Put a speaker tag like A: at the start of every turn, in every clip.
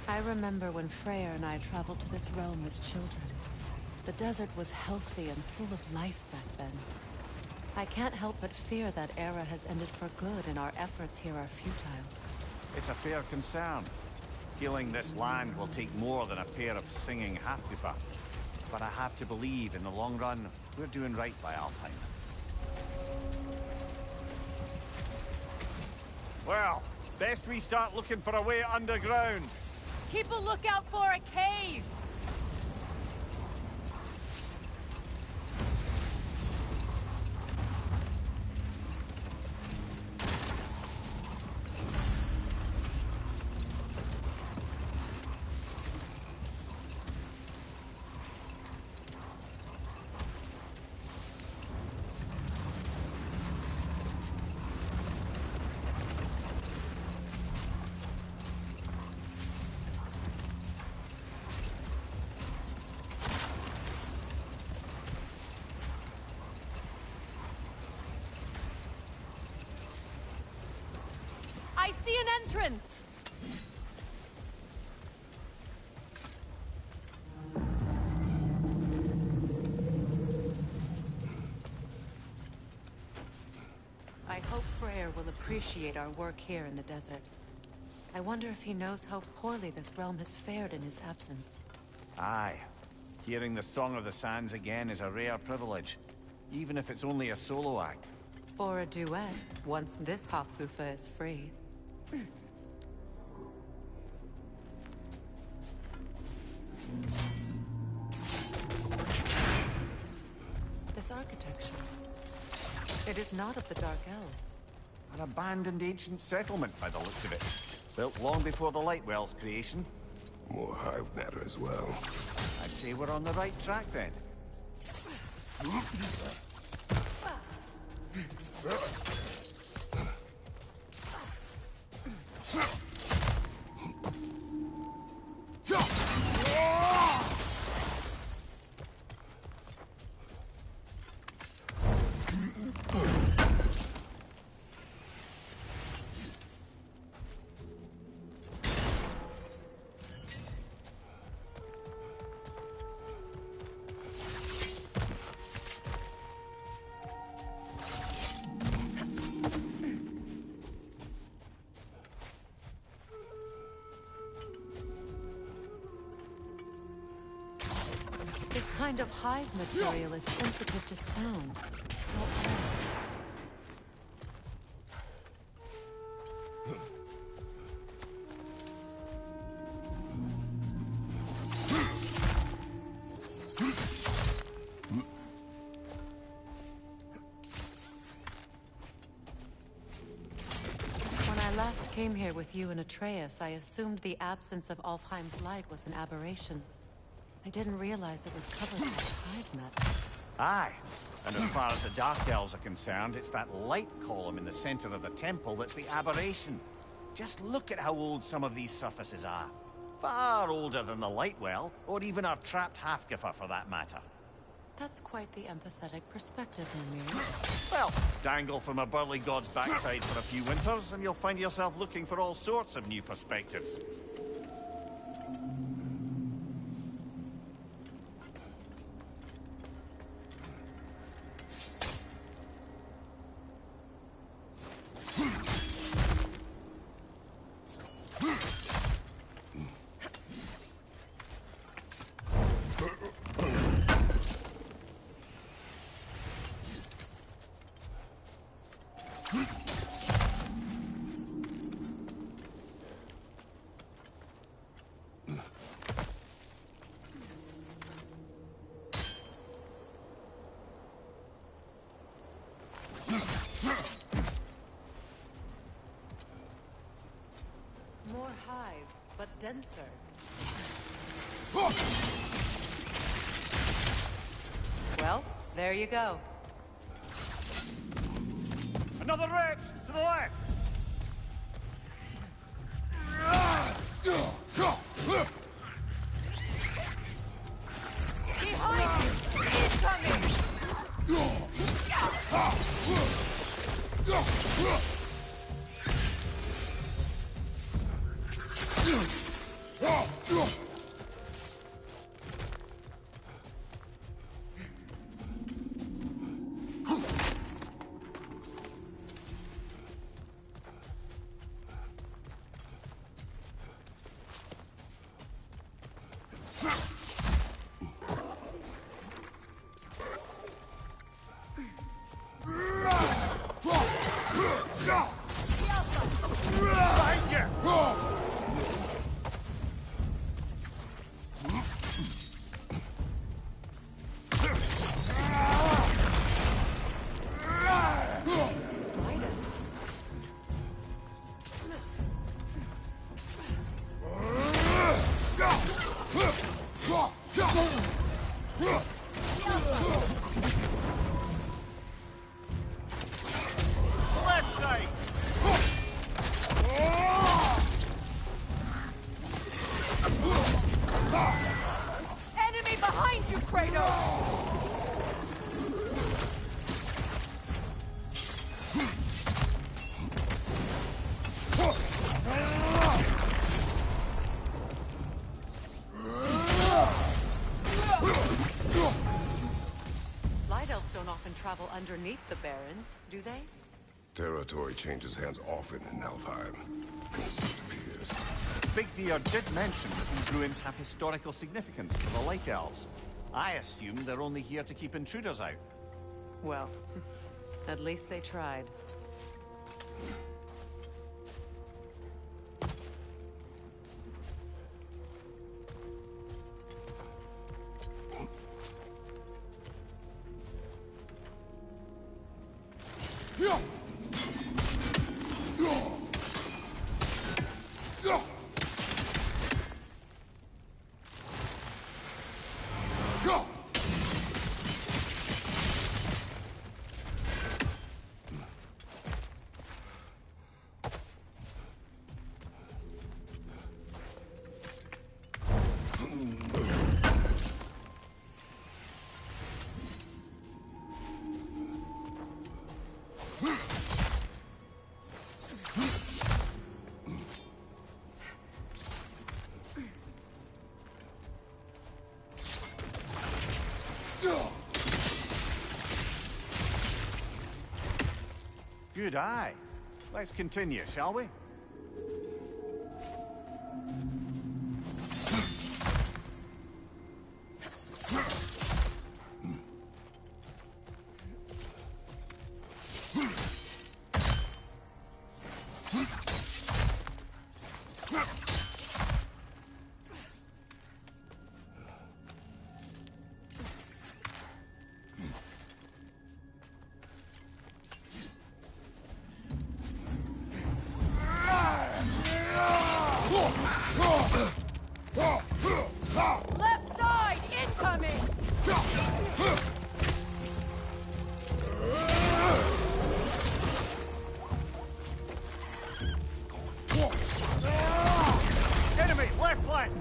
A: I remember when Freyr and I traveled to this realm as children. The desert was healthy and full of life back then. I can't help but fear that era has ended for good and our efforts here are futile.
B: It's a fair concern. Healing this land will take more than a pair of singing Halfgrifa. But I have to believe, in the long run, we're doing right by Alfheim. Well, best we start looking for a way underground.
A: Keep a lookout for a cave! I see an entrance! I hope Freyr will appreciate our work here in the desert. I wonder if he knows how poorly this realm has fared in his absence.
B: Aye. Hearing the Song of the Sands again is a rare privilege, even if it's only a solo act.
A: Or a duet, once this Hofgufa is free. This architecture. It is not of the Dark Elves.
B: An abandoned ancient settlement by the looks of it. Built long before the Lightwell's creation.
C: More hive matter as well.
B: I'd say we're on the right track then.
A: This kind of hive material is sensitive to sound. How odd. When I last came here with you and Atreus, I assumed the absence of Alfheim's light was an aberration. I didn't realize it was covered with hive matter.
B: Aye. And as far as the Dark Elves are concerned, it's that light column in the center of the temple that's the aberration. Just look at how old some of these surfaces are. Far older than the Lightwell, or even our trapped Halfgrifa for that matter.
A: That's quite the empathetic perspective, Henry.
B: Well, dangle from a burly god's backside for a few winters, and you'll find yourself looking for all sorts of new perspectives.
A: More hive, but denser. Well, there you go.
B: Another wretch! To the left!
A: Behind you! He's coming! don't often travel underneath the barons, do they?
C: Territory changes hands often in Alfheim. As it appears.
B: Big Deer did mention that these ruins have historical significance for the Light Elves. I assume they're only here to keep intruders out.
A: Well, at least they tried.
B: Good eye. Let's continue, shall we?
A: Left side, incoming!
B: Enemy, left flank!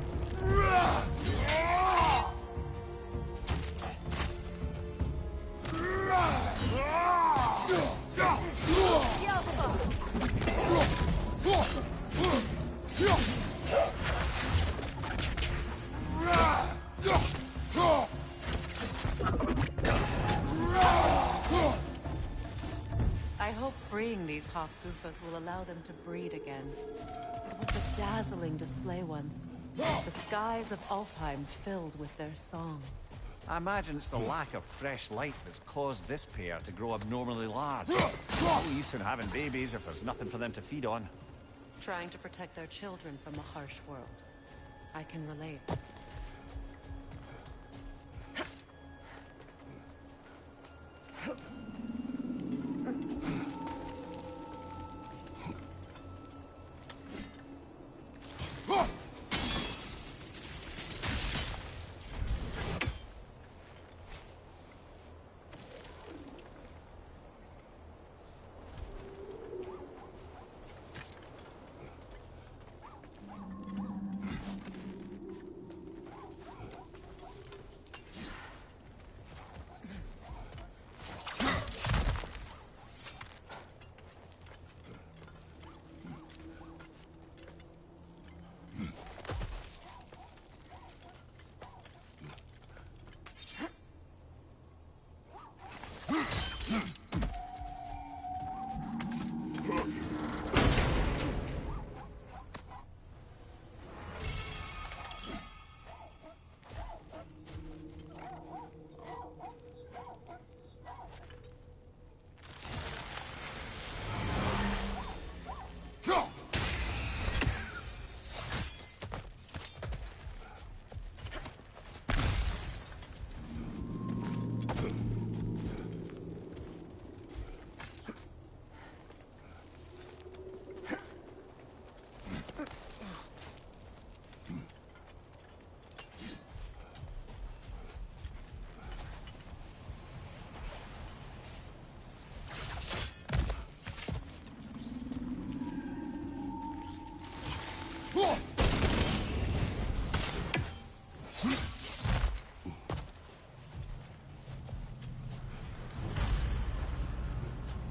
A: I hope freeing these Hofgufas will allow them to breed again. It was a dazzling display once. The skies of Alfheim filled with their song.
B: I imagine it's the lack of fresh light that's caused this pair to grow abnormally large. No use in having babies if there's nothing for them to feed on.
A: Trying to protect their children from a harsh world. I can relate.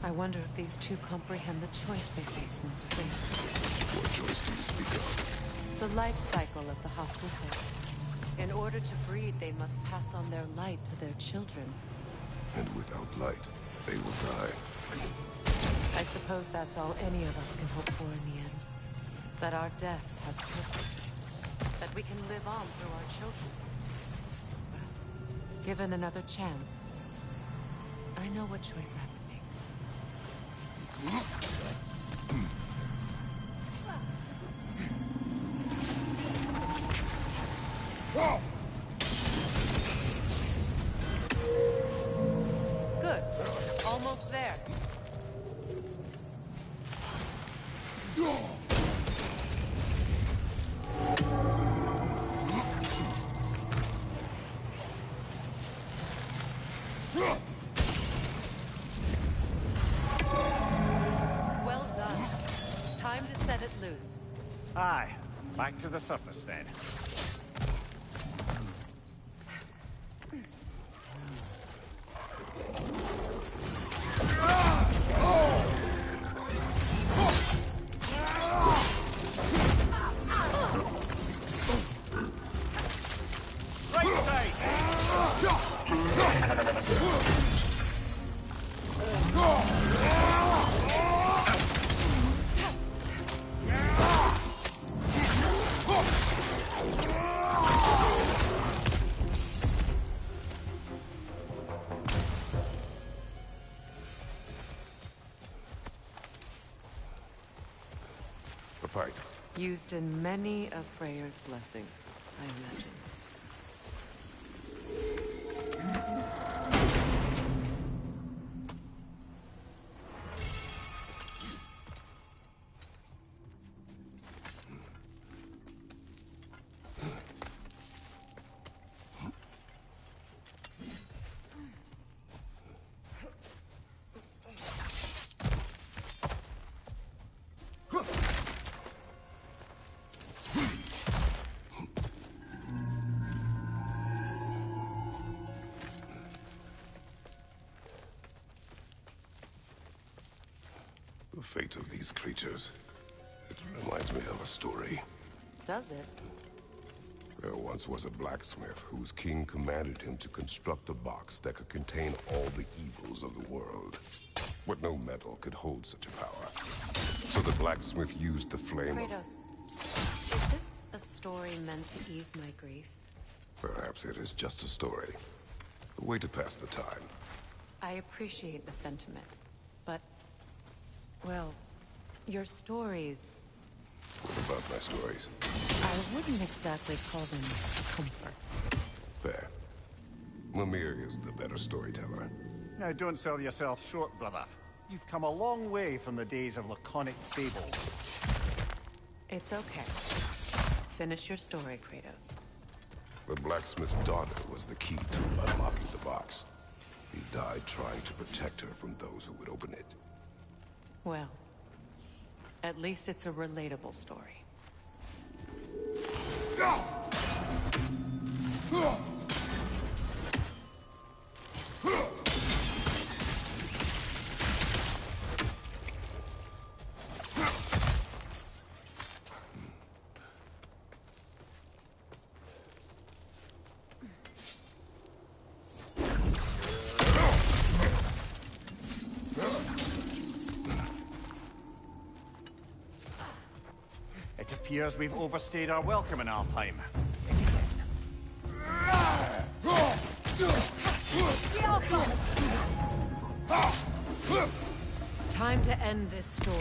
A: I wonder if these two comprehend the choice they face once free.
C: What choice do you speak of?
A: The life cycle of the Hofgufas. In order to breed, they must pass on their light to their children.
C: And without light, they will die.
A: I suppose that's all any of us can hope for in the end. That our death has purpose. That we can live on through our children. Well, given another chance, I know what choice I would make. Good. Almost there. Well done. Time to set it loose.
B: Aye. Back to the surface then. Right side!
C: The fight.
A: Used in many of Freyr's blessings, I imagine.
C: The fate of these creatures. It reminds me of a story.
A: Does it?
C: There once was a blacksmith whose king commanded him to construct a box that could contain all the evils of the world. But no metal could hold such a power. So the blacksmith used the flame of...
A: Kratos, is this a story meant to ease my grief?
C: Perhaps it is just a story. A way to pass the time.
A: I appreciate the sentiment, but... well, your stories...
C: What about my stories?
A: I wouldn't exactly call them comfort.
C: Fair. Mimir is the better storyteller.
B: Now don't sell yourself short, brother. You've come a long way from the days of laconic fable.
A: It's okay. Finish your story, Kratos.
C: The blacksmith's daughter was the key to unlocking the box. He died trying to protect her from those who would open it.
A: Well, at least it's a relatable story.
B: It appears we've overstayed our welcome in Alfheim.
A: Time to end this storm.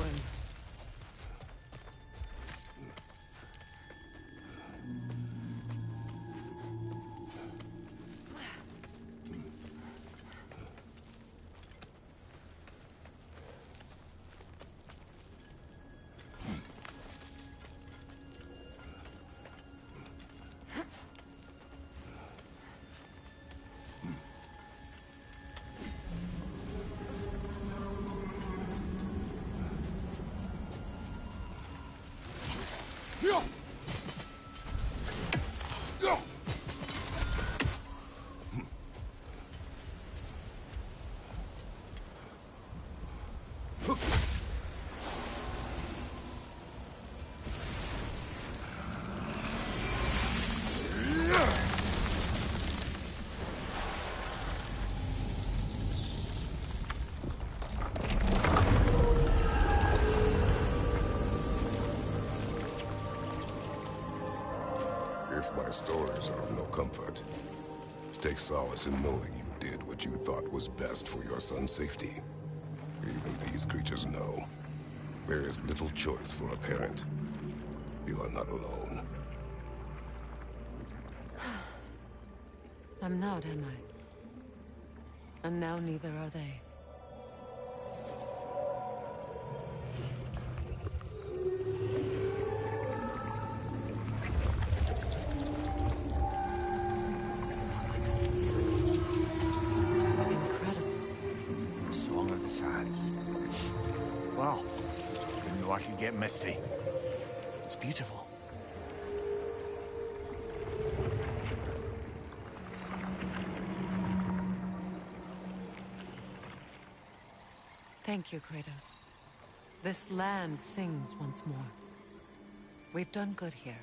C: My stories are of no comfort. Take solace in knowing you did what you thought was best for your son's safety. Even these creatures know. There is little choice for a parent. You are not alone.
A: I'm not, am I? And now neither are they.
B: Song of the Sands. Wow. Didn't know I could get misty. It's beautiful.
A: Thank you, Kratos. This land sings once more. We've done good here.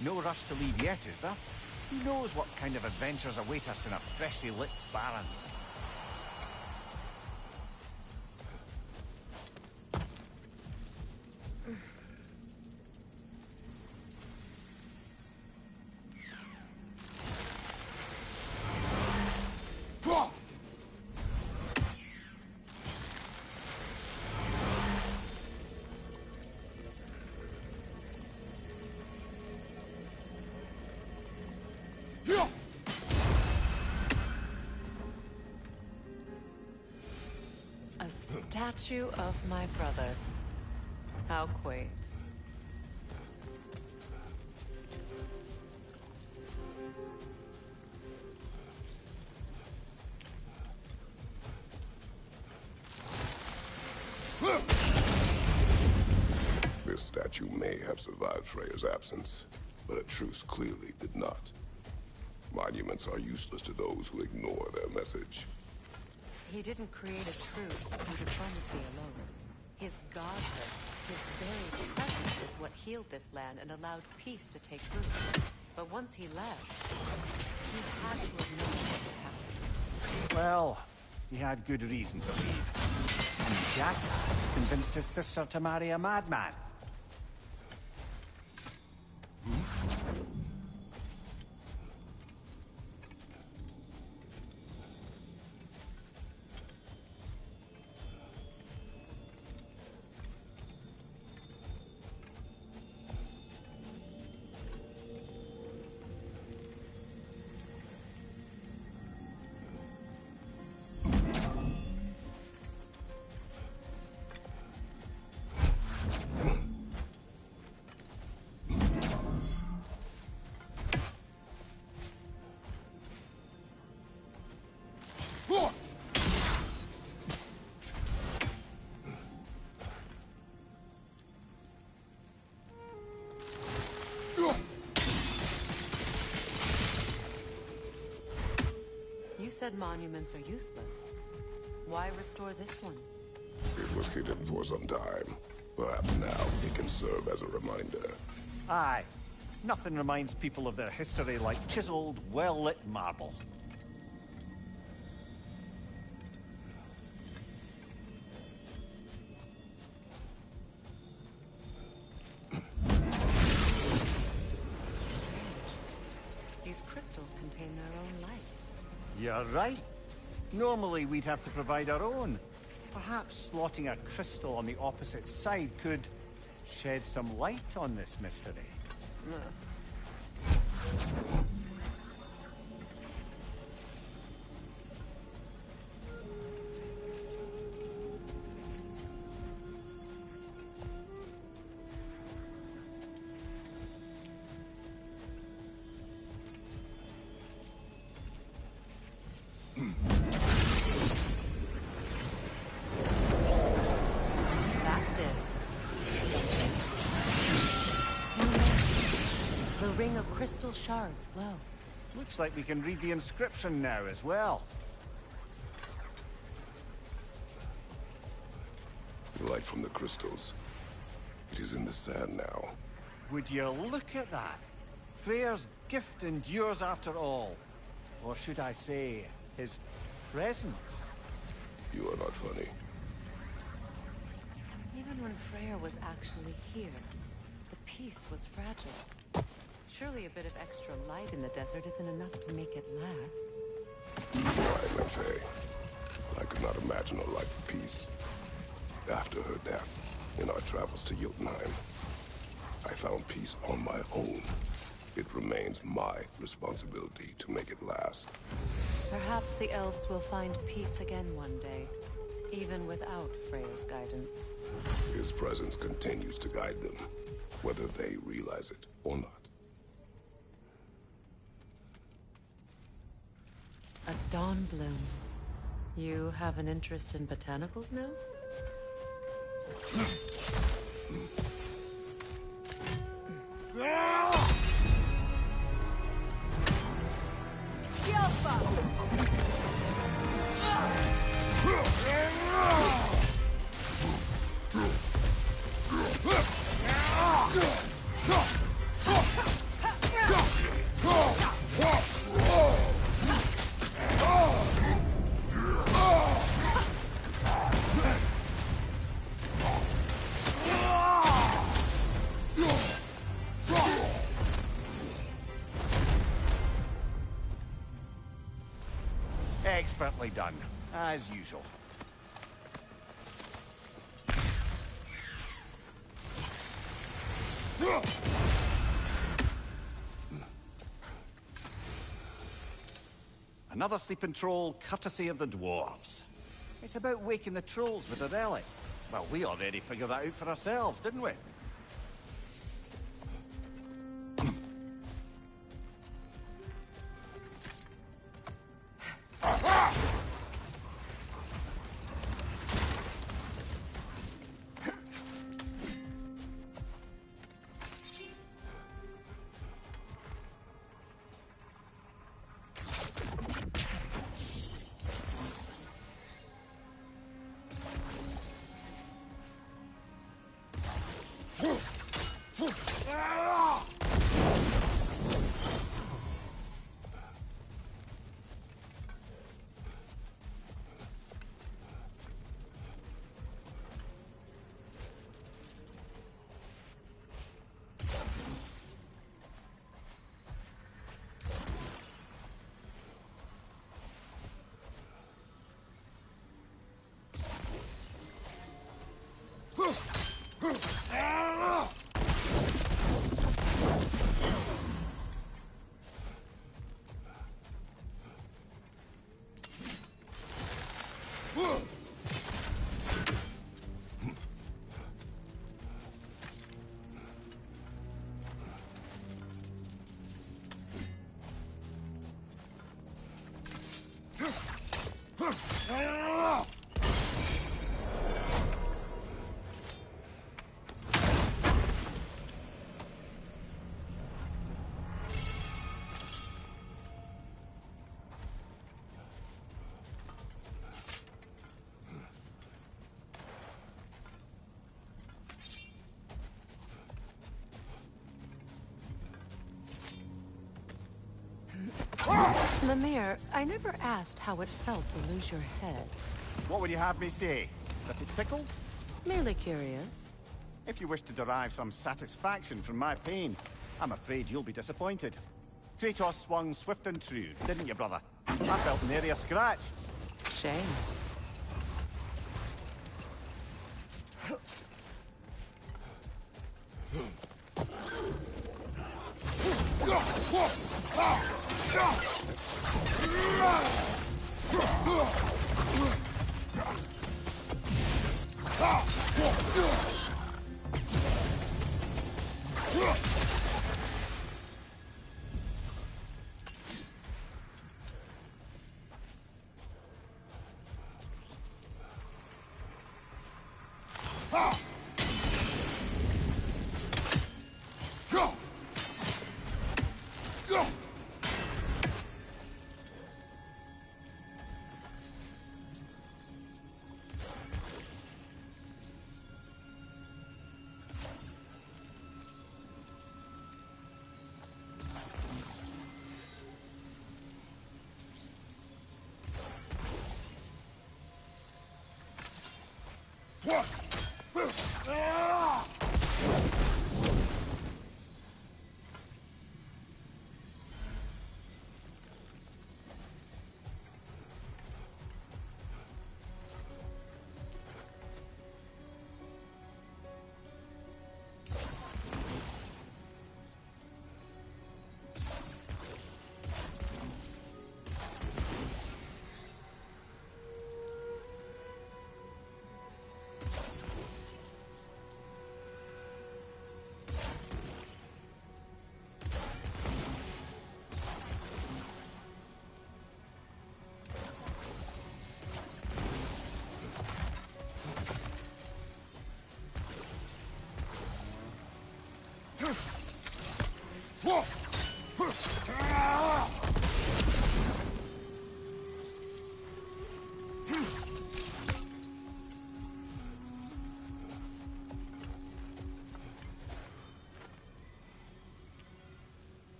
B: No rush to leave yet, is there? Who knows what kind of adventures await us in a freshly lit Barrens?
A: A statue of my brother. How quaint.
C: This statue may have survived Freya's absence, but a truce clearly did not. Monuments are useless to those who ignore their message.
A: He didn't create a truce through diplomacy alone. His godhood, his very presence is what healed this land and allowed peace to take root. But once he left, he had to have known what would happen.
B: Well, he had good reason to leave. And the jackass convinced his sister to marry a madman.
A: You said monuments are useless. Why restore this one?
C: It was hidden for some time. Perhaps now it can serve as a reminder.
B: Aye. Nothing reminds people of their history like chiseled, well-lit marble.
A: These crystals contain their own life.
B: You're right. Normally we'd have to provide our own. Perhaps slotting a crystal on the opposite side could shed some light on this mystery.
A: That did something. Down there, the ring of crystal shards glow.
B: Looks like we can read the inscription now as well.
C: The light from the crystals. It is in the sand now.
B: Would you look at that? Freyr's gift endures after all. Or should I say, his presence.
C: You are not funny.
A: Even when Freyr was actually here, the peace was fragile. Surely a bit of extra light in the desert isn't enough to make it last.
C: Why, Lefay? I could not imagine a life of peace. After her death, in our travels to Jotunheim, I found peace on my own. It remains my responsibility to make it last.
A: Perhaps the elves will find peace again one day, even without Freyr's guidance.
C: His presence continues to guide them, whether they realize it or not.
A: A dawn bloom. You have an interest in botanicals now?
B: Expertly done, as usual. Another sleeping troll, courtesy of the dwarves. It's about waking the trolls with a relic. Well, we already figured that out for ourselves, didn't we?
A: Lemire, I never asked how it felt to lose your head.
B: What would you have me say? That it tickled?
A: Merely curious.
B: If you wish to derive some satisfaction from my pain, I'm afraid you'll be disappointed. Kratos swung swift and true, didn't you, brother? I felt nary a scratch.
A: Shame.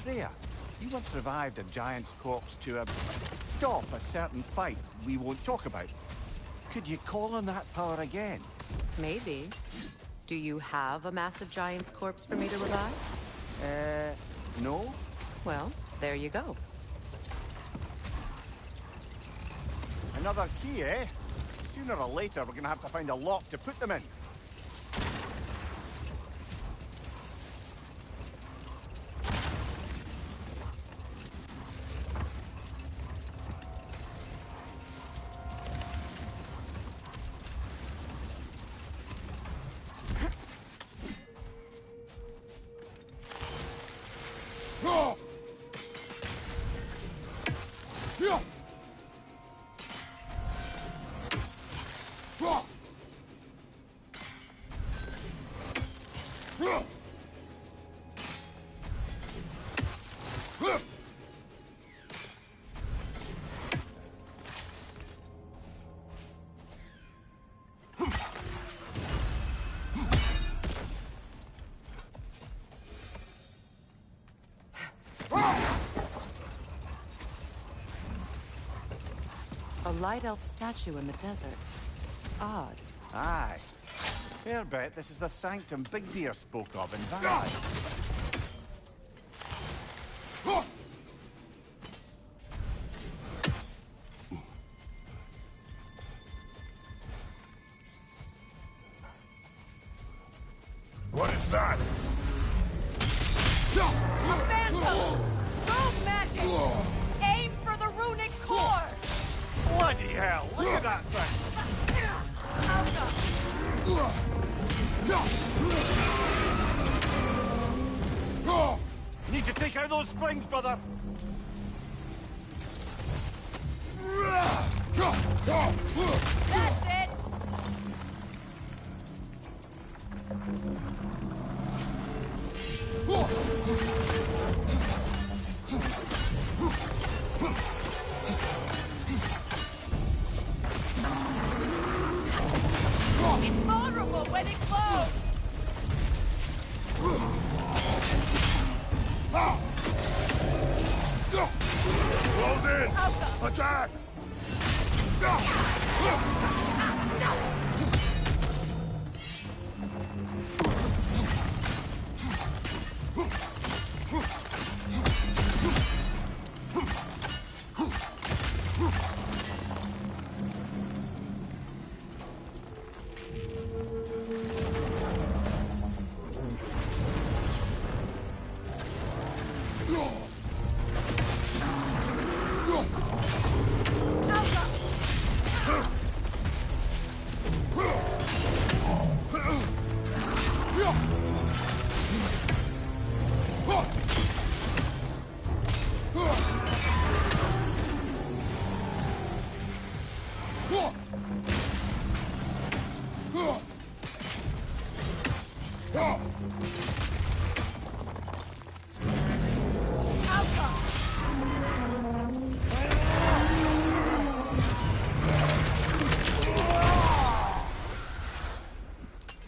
B: Freya, you once revived a giant's corpse to stop a certain fight we won't talk about. Could you call on that power again?
A: Maybe. Do you have a massive giant's corpse for me to revive?
B: No?
A: Well, there you go.
B: Another key, eh? Sooner or later, we're gonna have to find a lock to put them in.
A: A light elf statue in the desert. Odd.
B: Aye. Fair bet this is the sanctum Big Deer spoke of in Vada.
C: What is that?
A: A phantom! Go magic! Aim for the runic core!
B: Bloody hell, look at that thing! Need to take out those springs, brother!
C: Attack!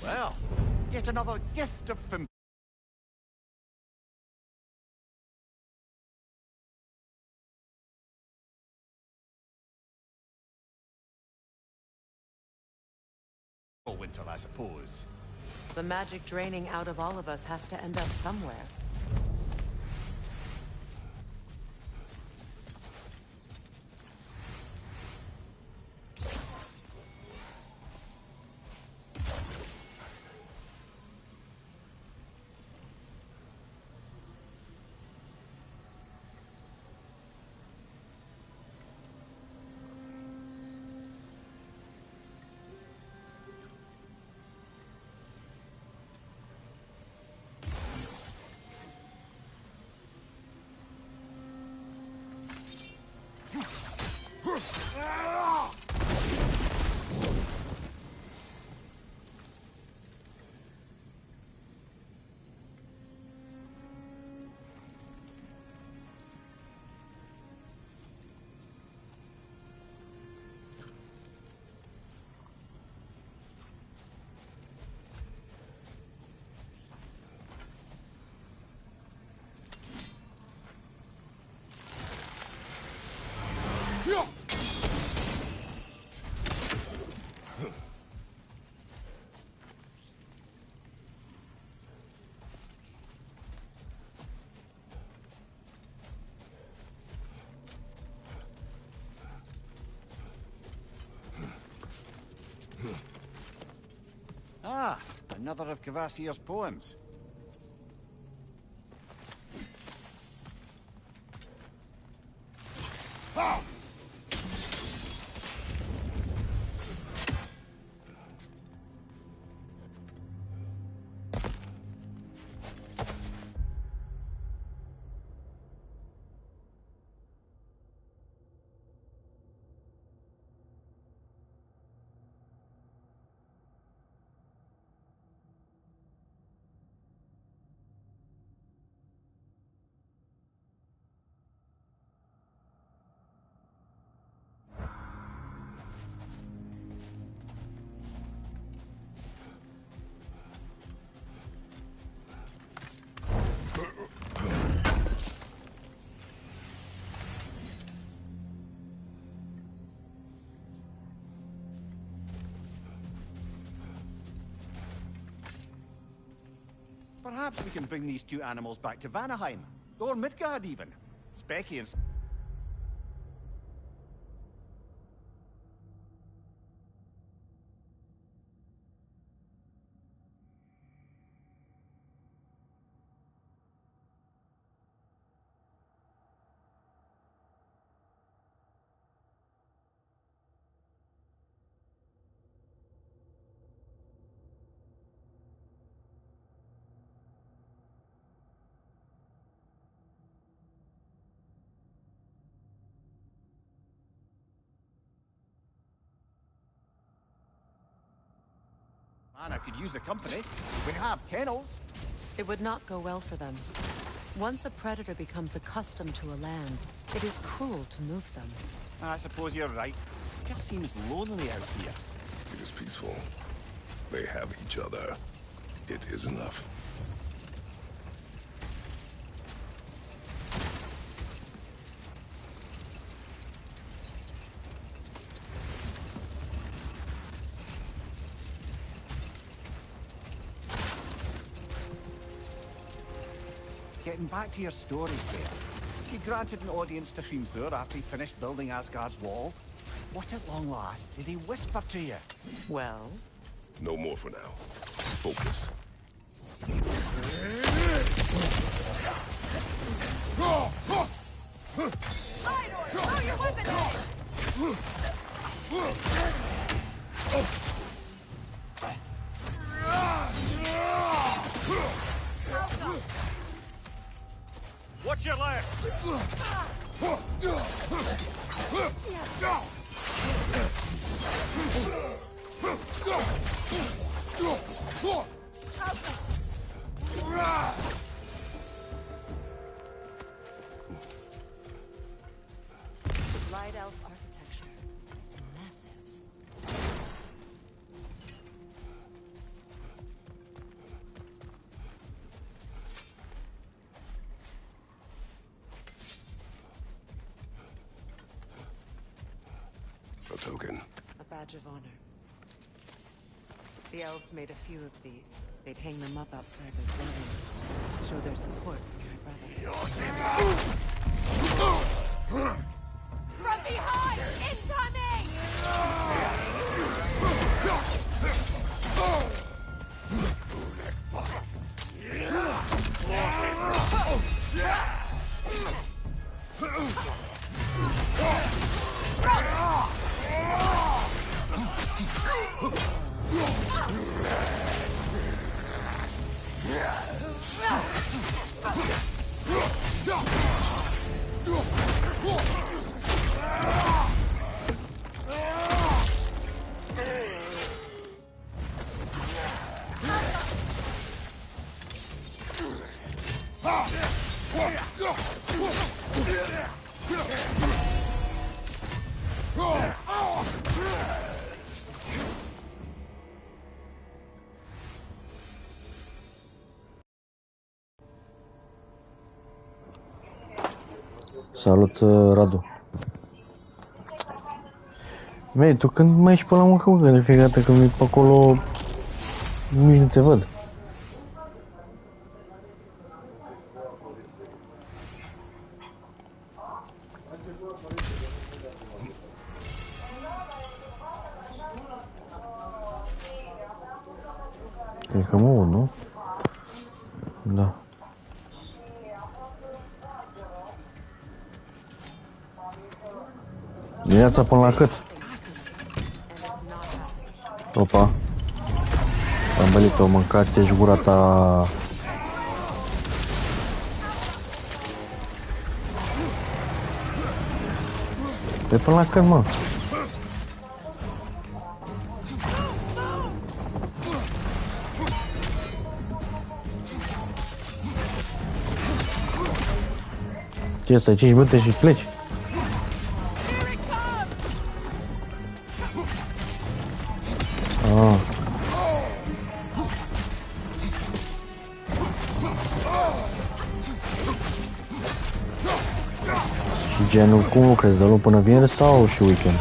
B: Well, yet another gift of fim. Winter, I suppose.
A: The magic draining out of all of us has to end up somewhere.
B: Ah, another of Kvasir's poems. Perhaps we can bring these two animals back to Vanaheim, or Midgard even. Specky and... Anna could use the company. We have kennels.
A: It would not go well for them. Once a predator becomes accustomed to a land, it is cruel to move them.
B: I suppose you're right. It just seems lonely out here.
C: It is peaceful. They have each other. It is enough.
B: getting back to your story, Fair. You granted an audience to Hrimthur after he finished building Asgard's wall. What at long last did he whisper to you?
A: Well?
C: No more for now. Focus.
A: Throw your weapon away!
B: Watch your left!
A: Light elf architecture. It's massive.
C: A token.
A: A badge of honor. The elves made a few of these. They'd hang them up outside their buildings. Show their support for my brother. From behind! Incoming!
D: Salut, Radu. Mei, tu când mai ești pe la muncă, mă, că de fiecare dată când e pe acolo, nici nu te văd. Cred că mă aud, nu? Da. Dimineața până la cât? Opa. Am bălit-o, mâncați-și gura ta. Pe până la când, mă? Ce, stai 5 minute și pleci? Genul, cum lucrezi? De luni până vineri sau și weekend?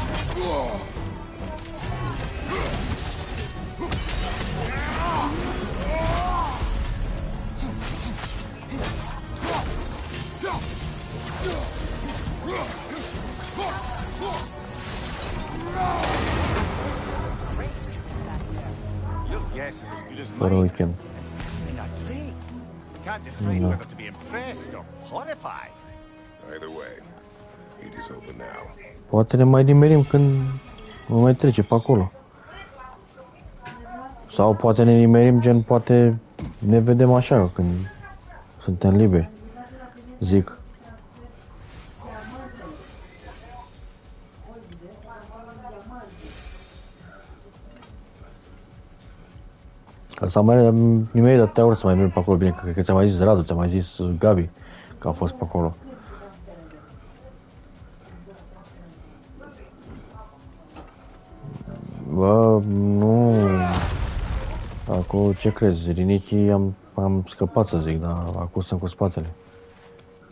D: Fără weekend. Poate ne mai nimerim când nu mai trece pe acolo. Sau poate ne nimerim, gen, poate ne vedem așa când suntem liberi. Zic. Ca să mai nimerit de atâtea ori să mai merg pe acolo, bine, cred că ți-a mai zis Radu, ți-a mai zis Gabi că a fost pe acolo. Bă, nu... Acum, ce crezi? Rinicii am scăpat, să zic, dar acum sunt cu spatele.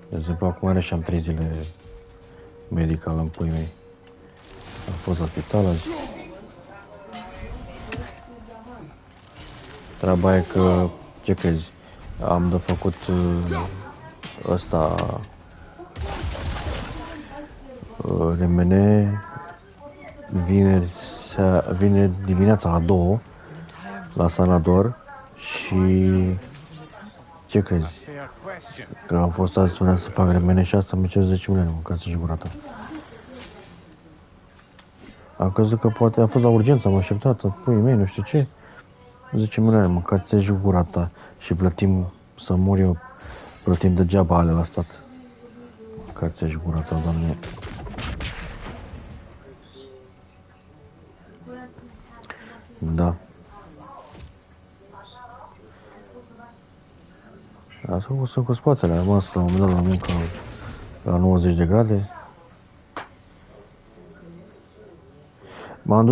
D: De exemplu, acum are și am 3 zile medical în puii mei. Am fost la spital azi. Treaba e că, ce crezi? Am de făcut ăsta remene vineri dimineața la 2 la Sanador și ce crezi? Că am fost azi sunat să fac remene și asta mi cer 10 milioane, mâncați și gura ta. Am crezut că poate a fost la urgență, am așteptat, puii mei, nu știu ce. 10 milioane, mâncați și gura ta și plătim să mor eu, plătim degeaba ale la stat. Mâncați și gura ta, doamne. Da. Asta sunt cu spatele, am rămas la un moment dat la muncă la 90 de grade. M-am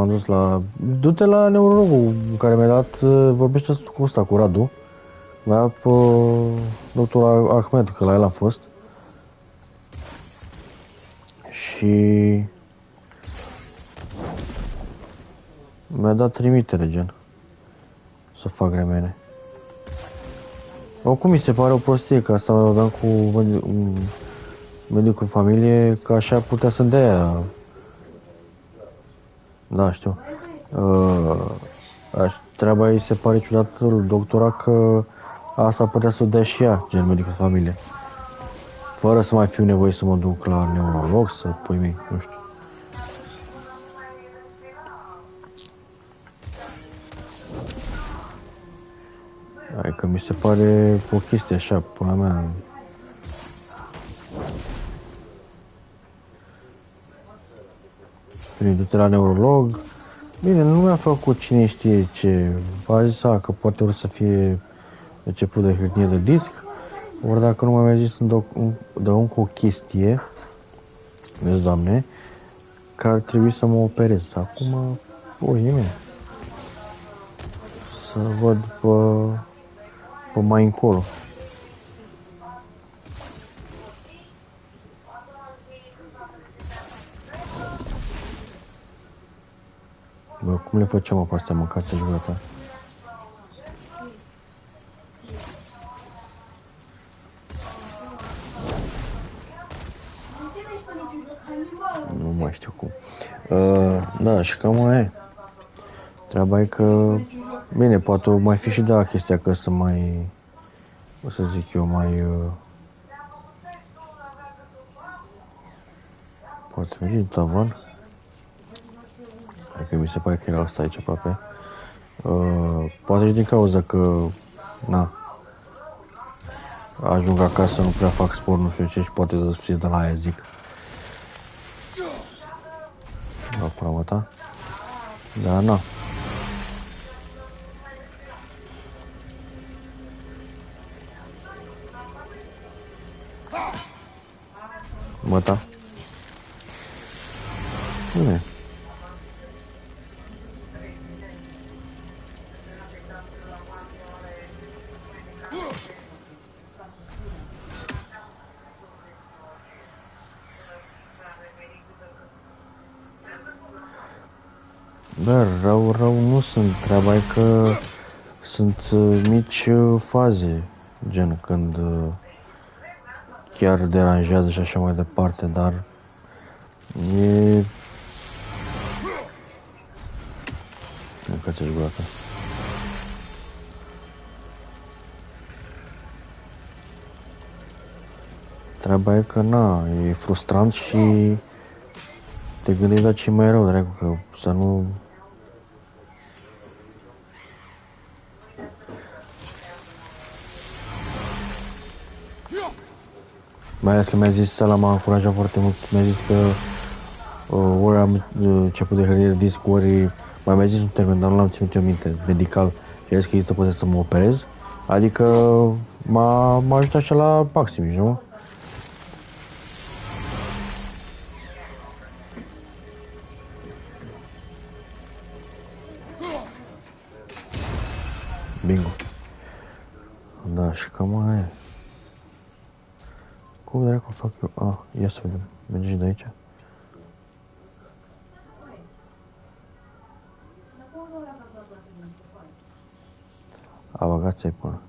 D: dus la... Du-te la neurologul care mi-a dat, vorbește cu ăsta, cu Radu. Mi-a dat pe doctorul Ahmed, că la el a fost. Și... mi-a dat trimitere, gen. Să fac remene. Oricum mi se pare o prostie, că asta aveam cu un medicul familie, că așa putea să-mi dea. Da, știu. Treaba ei se pare ciudat doctora că asta putea să o dea și ea, gen medicul familie. Fără să mai fiu nevoie să mă duc la neurolog, să pui mei, nu știu. Adică mi se pare o chestie așa, până mea. Bine, du-te la neurolog. Bine, nu mi-a făcut cine știe ce. A zis că poate or să fie început de hârtie de disc. Ori dacă nu mi-a zis să-mi dă încă o chestie, vezi, Doamne, că ar trebui să mă operez. Acum, nimeni. Să văd pe mai încolo. Bă, cum le făceam pe astea, mâncați și gura ta? Nu mai știu cum. Da, și cam aia e. Treaba e că... Bine, poate mai fi și de la chestia că să mai... O să zic eu, mai... Poate merge în tavan. Adică mi se pare că era asta aici aproape. Poate și din cauza că... Na. Ajung acasă, nu prea fac sport, nu știu ce, și poate să fie de la aia, zic. La pula ta. Dar na. Măta. Bine. Dar rău nu sunt, treaba e că sunt mici faze, gen când chiar deranjează și așa mai departe, dar e... Încă ți-aș gura ta. Treaba e că, na, e frustrant și te gândești la ce mai rău, dracu, că să nu... Mai ales că mi-a zis, ăla m-a încurajat foarte mult, mi-a zis că ori am început de hârtie de disc, ori mi-a zis un termen, dar nu l-am ținut eu minte, medical, și a zis că există poate să mă operez, adică m-a ajutat așa la maxim, nu? Bingo. Da, și cam aia e. Cum dracu fac eu? Ia să vedem. Mergi de aici? Băgați-ai până.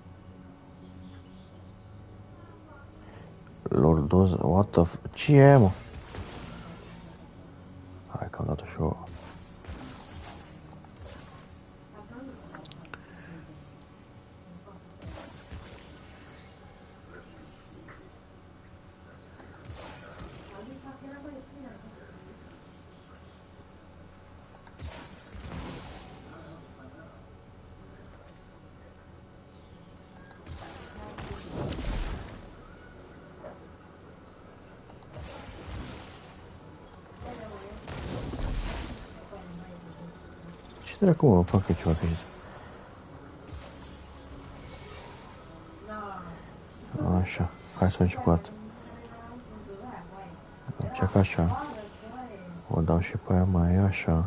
D: doză, what the f... Ce e aia, mă? Hai că am dat-o și eu. Ce dracu, mă, fac eu ceva pe aici? Așa, hai să facem cu dată. Încerc așa. O dau și pe aia mai așa.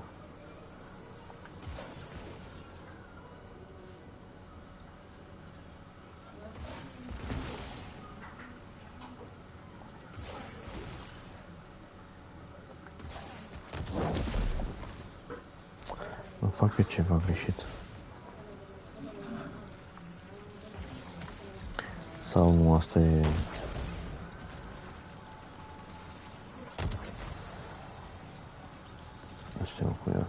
D: Nu fac eu ceva greșit. Sau nu, asta e... Asta e cu ea.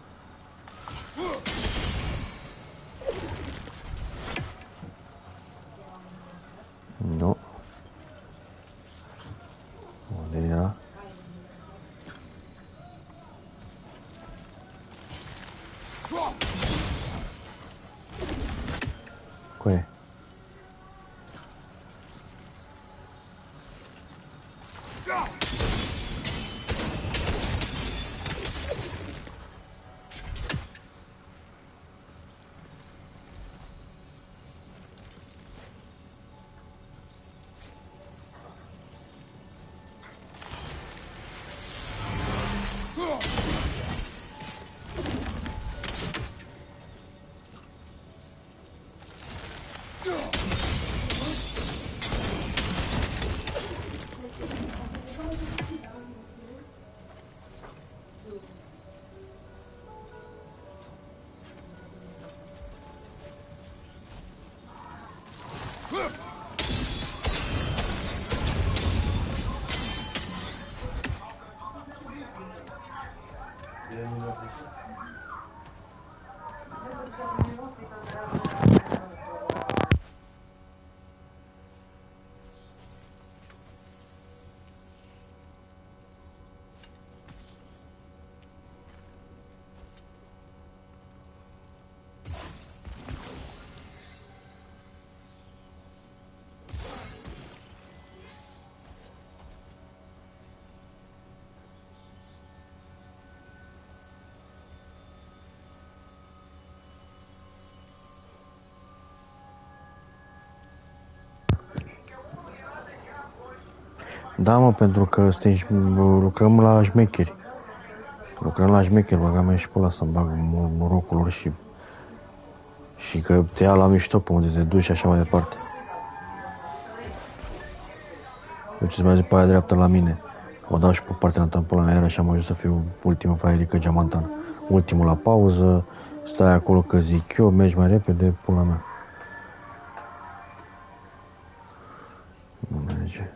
D: Nu. Unde era? Coe. Da, mă, pentru că lucrăm la șmecheri. Lucrăm la șmecheri, băga mea și pe ăla să-mi bag norocul lor și că te ia la mișto pe unde te duci și așa mai departe. Duceți mai zi pe aia dreaptă la mine. O dau și pe partea ta în pula mea, iar așa am ajuns să fiu ultimul fraierică geamantan. Ultimul la pauză, stai acolo că zic eu, mergi mai repede, pula mea. Nu merge.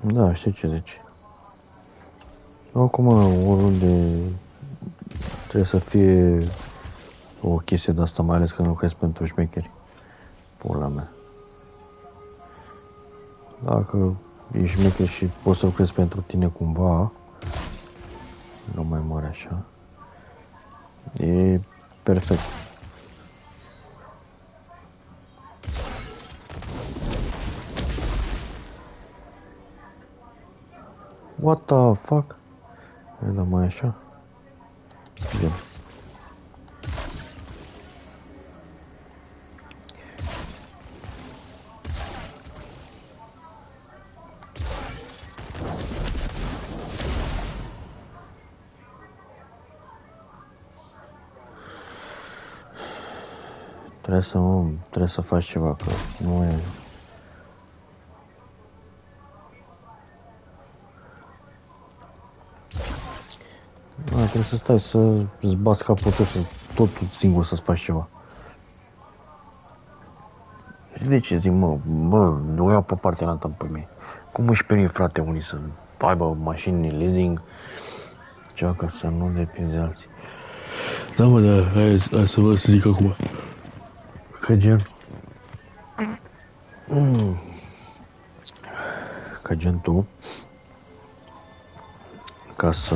D: Da, știu ce zici. Acum, oriunde trebuie să fie o chestie de asta, mai ales că nu crezi pentru șmecheri. Pula mea. Dacă ești șmecher și poți să lucrezi pentru tine cumva, nu mai mori așa, e perfect. What the fuck? Da, mai așa? Bine. Trebuie să faci ceva, că nu e... Trebuie să stai să-ți bați capul tot singur să-ți faci ceva. Și de ce zic, bă, o iau pe partea altă pe mine. Cum își permit, frate, unii să aibă mașini în leasing, ceva ca să nu depinzi alții. Da, mă, da, hai să vă zic acum. Că gen... Că gen tu, ca să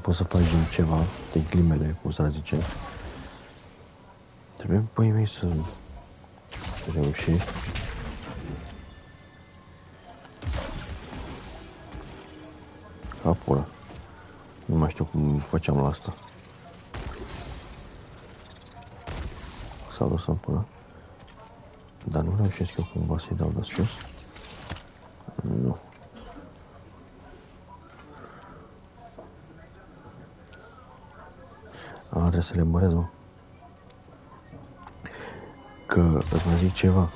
D: poți să faci din ceva, din climele, cum s-ar zice, trebuie, păi mei, să reușești capul ăla. Nu mai știu cum făceam la asta. S-a dus în până. Dar nu reușesc eu cumva să-i dau de sus. Nu. Trebuie să le mărez, mă. Că îți mai zic ceva.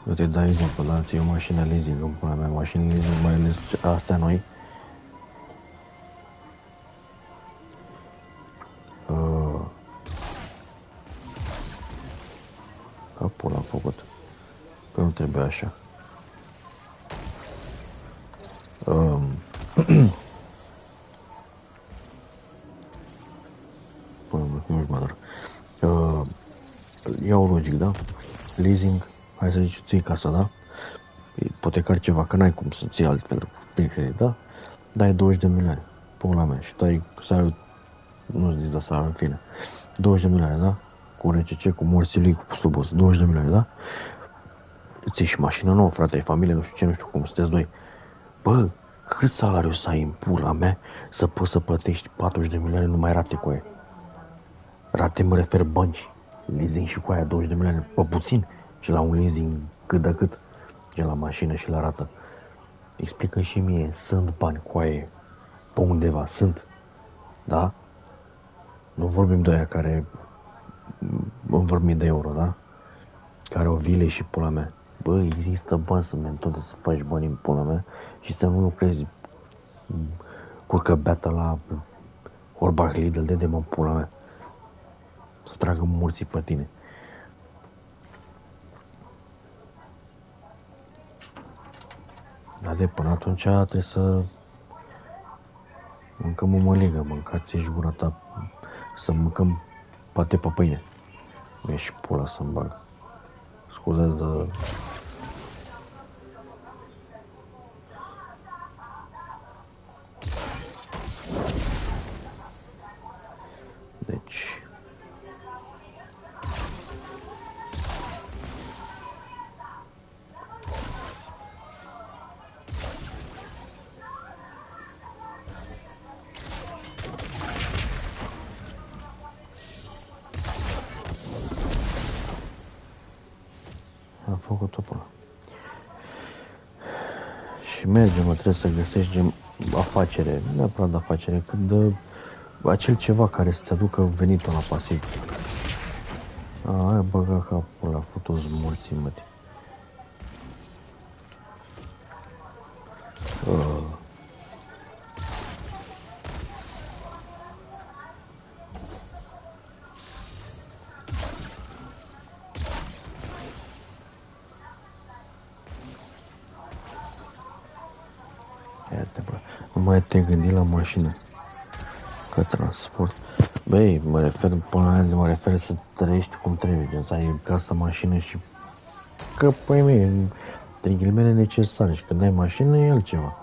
D: Eu te dau exemplu, da? Ți-e o mașină leasing, în pula mea, mașină leasing, mai ales astea noi. Capul am făcut. Că nu trebuie așa. Până nu știu, mă doar. Iau logic, da? Leasing, hai să zici, ții casa, da? Ipotecar ceva, că n-ai cum să ții altfel prin credit, da? Dai 20 de milioane, pula mea, și dai salariul, nu zici de salariu, în fine, 20 de milioane, da? Cu RCC, cu morții lui, cu slubos, 20 de milioane, da? Ții și mașină nouă, frate, ai familie, nu știu ce, nu știu cum, sunteți doi. Bă, cât salariu să ai în pula mea să poți să plătești 40 de milioane numai rate cu aia? Rate mă refer bănci. Leasing și cu aia 20 de milioane, pe puțin. Și la un leasing cât de cât. Și la mașină și la rată. Explică și mie, sunt bani cu aia pe undeva, sunt. Da? Nu vorbim de aia care vorbim de euro, da? Care o vile și pula mea. Bă, există bani să mentoade să faci bani în pula mea și să nu lucrezi curcă beata la Orbach Lidl de mă pula mea. Să tragă morții pe tine. Dar de până atunci trebuie să mâncăm o măligă, mâncați-și gura ta, să mâncăm pate pe pâine. Nu e și pula să-mi bag. Scuze de... Deci... Am făcut-o până. Și mergem, mă, trebuie să găsești afacere, nu neapărat de afacere, cât de acel ceva care să-ți aducă venitul la pasiv. Ai băgat capul ăla, futu-ți morții, mătii. Nu mai te gândi la mașină. Că transport. Băi, mă refer să trăiești cum trebuie. Gen, să ai casă, mașină și... Că, păi mei, de ghilimele necesare. Și când ai mașină, e altceva.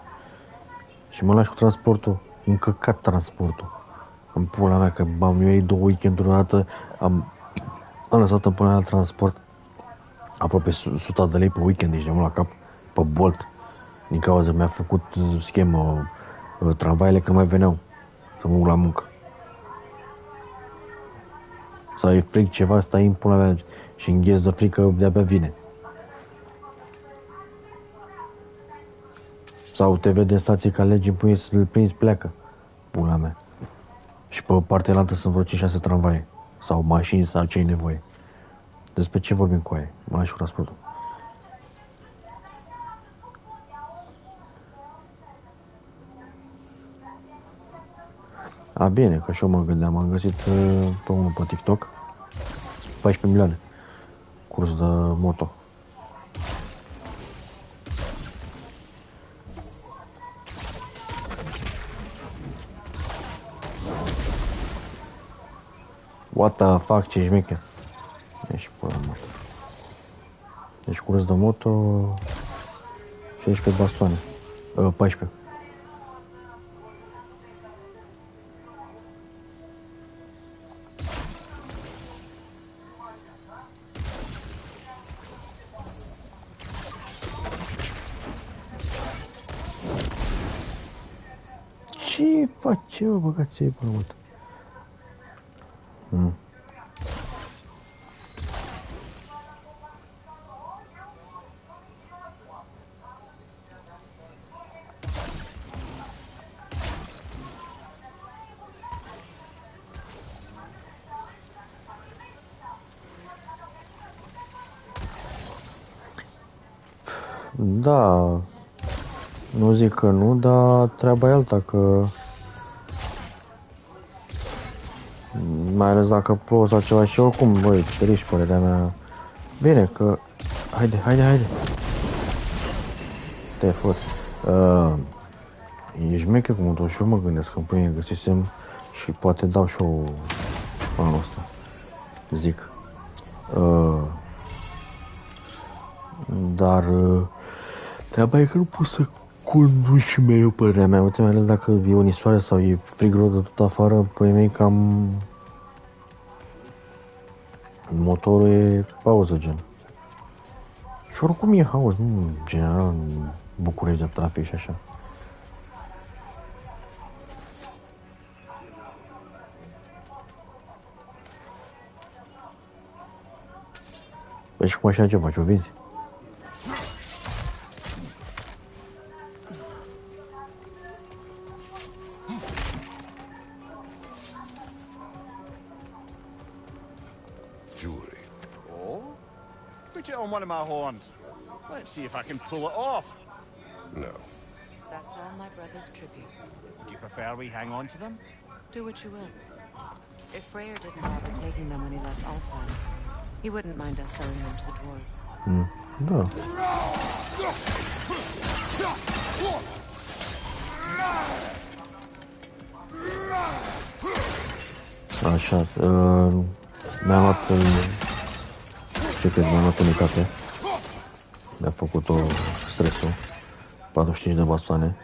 D: Și mă lași cu transportul. Încăcat transportul. În pula mea, că am venit 2 weekenduri odată, am lăsat în pula mea la transport aproape 100 de lei pe weekend, deci de-am la cap, pe Bolt. Din cauza mi-a făcut schemă tramvaile că nu mai veneau să mă duc la muncă. Sau e fric ceva, stai în pula mea și îngheți de frică, de-abia vine. Sau te vede în stație că alegi în pui să-l prinzi, pleacă. Pula mea. Și pe partea altă sunt vreo 5-6 tramvaie. Sau mașini, sau ce ai nevoie. Despre ce vorbim cu aia? Mă lași cu transportul. A, bine, că și eu mă gândeam. Am găsit pe unul pe TikTok 14 milioane. Curs de moto. What the fuck, ce șmecher. Ești pula moto. Deci curs de moto 16 bastoane. 14. Ce faci, mă, băgați ei până mult? Da, nu zic că nu, dar treaba e alta, că mai ales dacă plouă sau ceva și oricum, băi, te riști, părerea mea. Bine, că... Haide. Te fut. E șmecher cum tot și eu mă gândesc că în pâine găsisem și poate dau și eu anul ăsta. Zic. Dar treaba e că nu pot să conduci mereu, părerea mea. Uite, mai ales dacă e o nisoare sau e frig rău de tot afară, păi mei cam... Motorul e pauză, gen. Și oricum e haos, nu în general în București de trafic și așa. Păi și cum așa ce faci, o vinzi?
B: On one of my horns. Let's see if I can pull it off.
C: No.
A: That's all my brother's tributes.
B: Do you prefer we hang on to them?
A: Do what you will. If Freyr didn't bother taking them when he left Alfheim, he wouldn't mind us selling them to the dwarves.
D: Da. Așa, mi-am luat... Ce crezi, mi-am luat unitate. Mi-a făcut-o stresul. 45 de bastoane.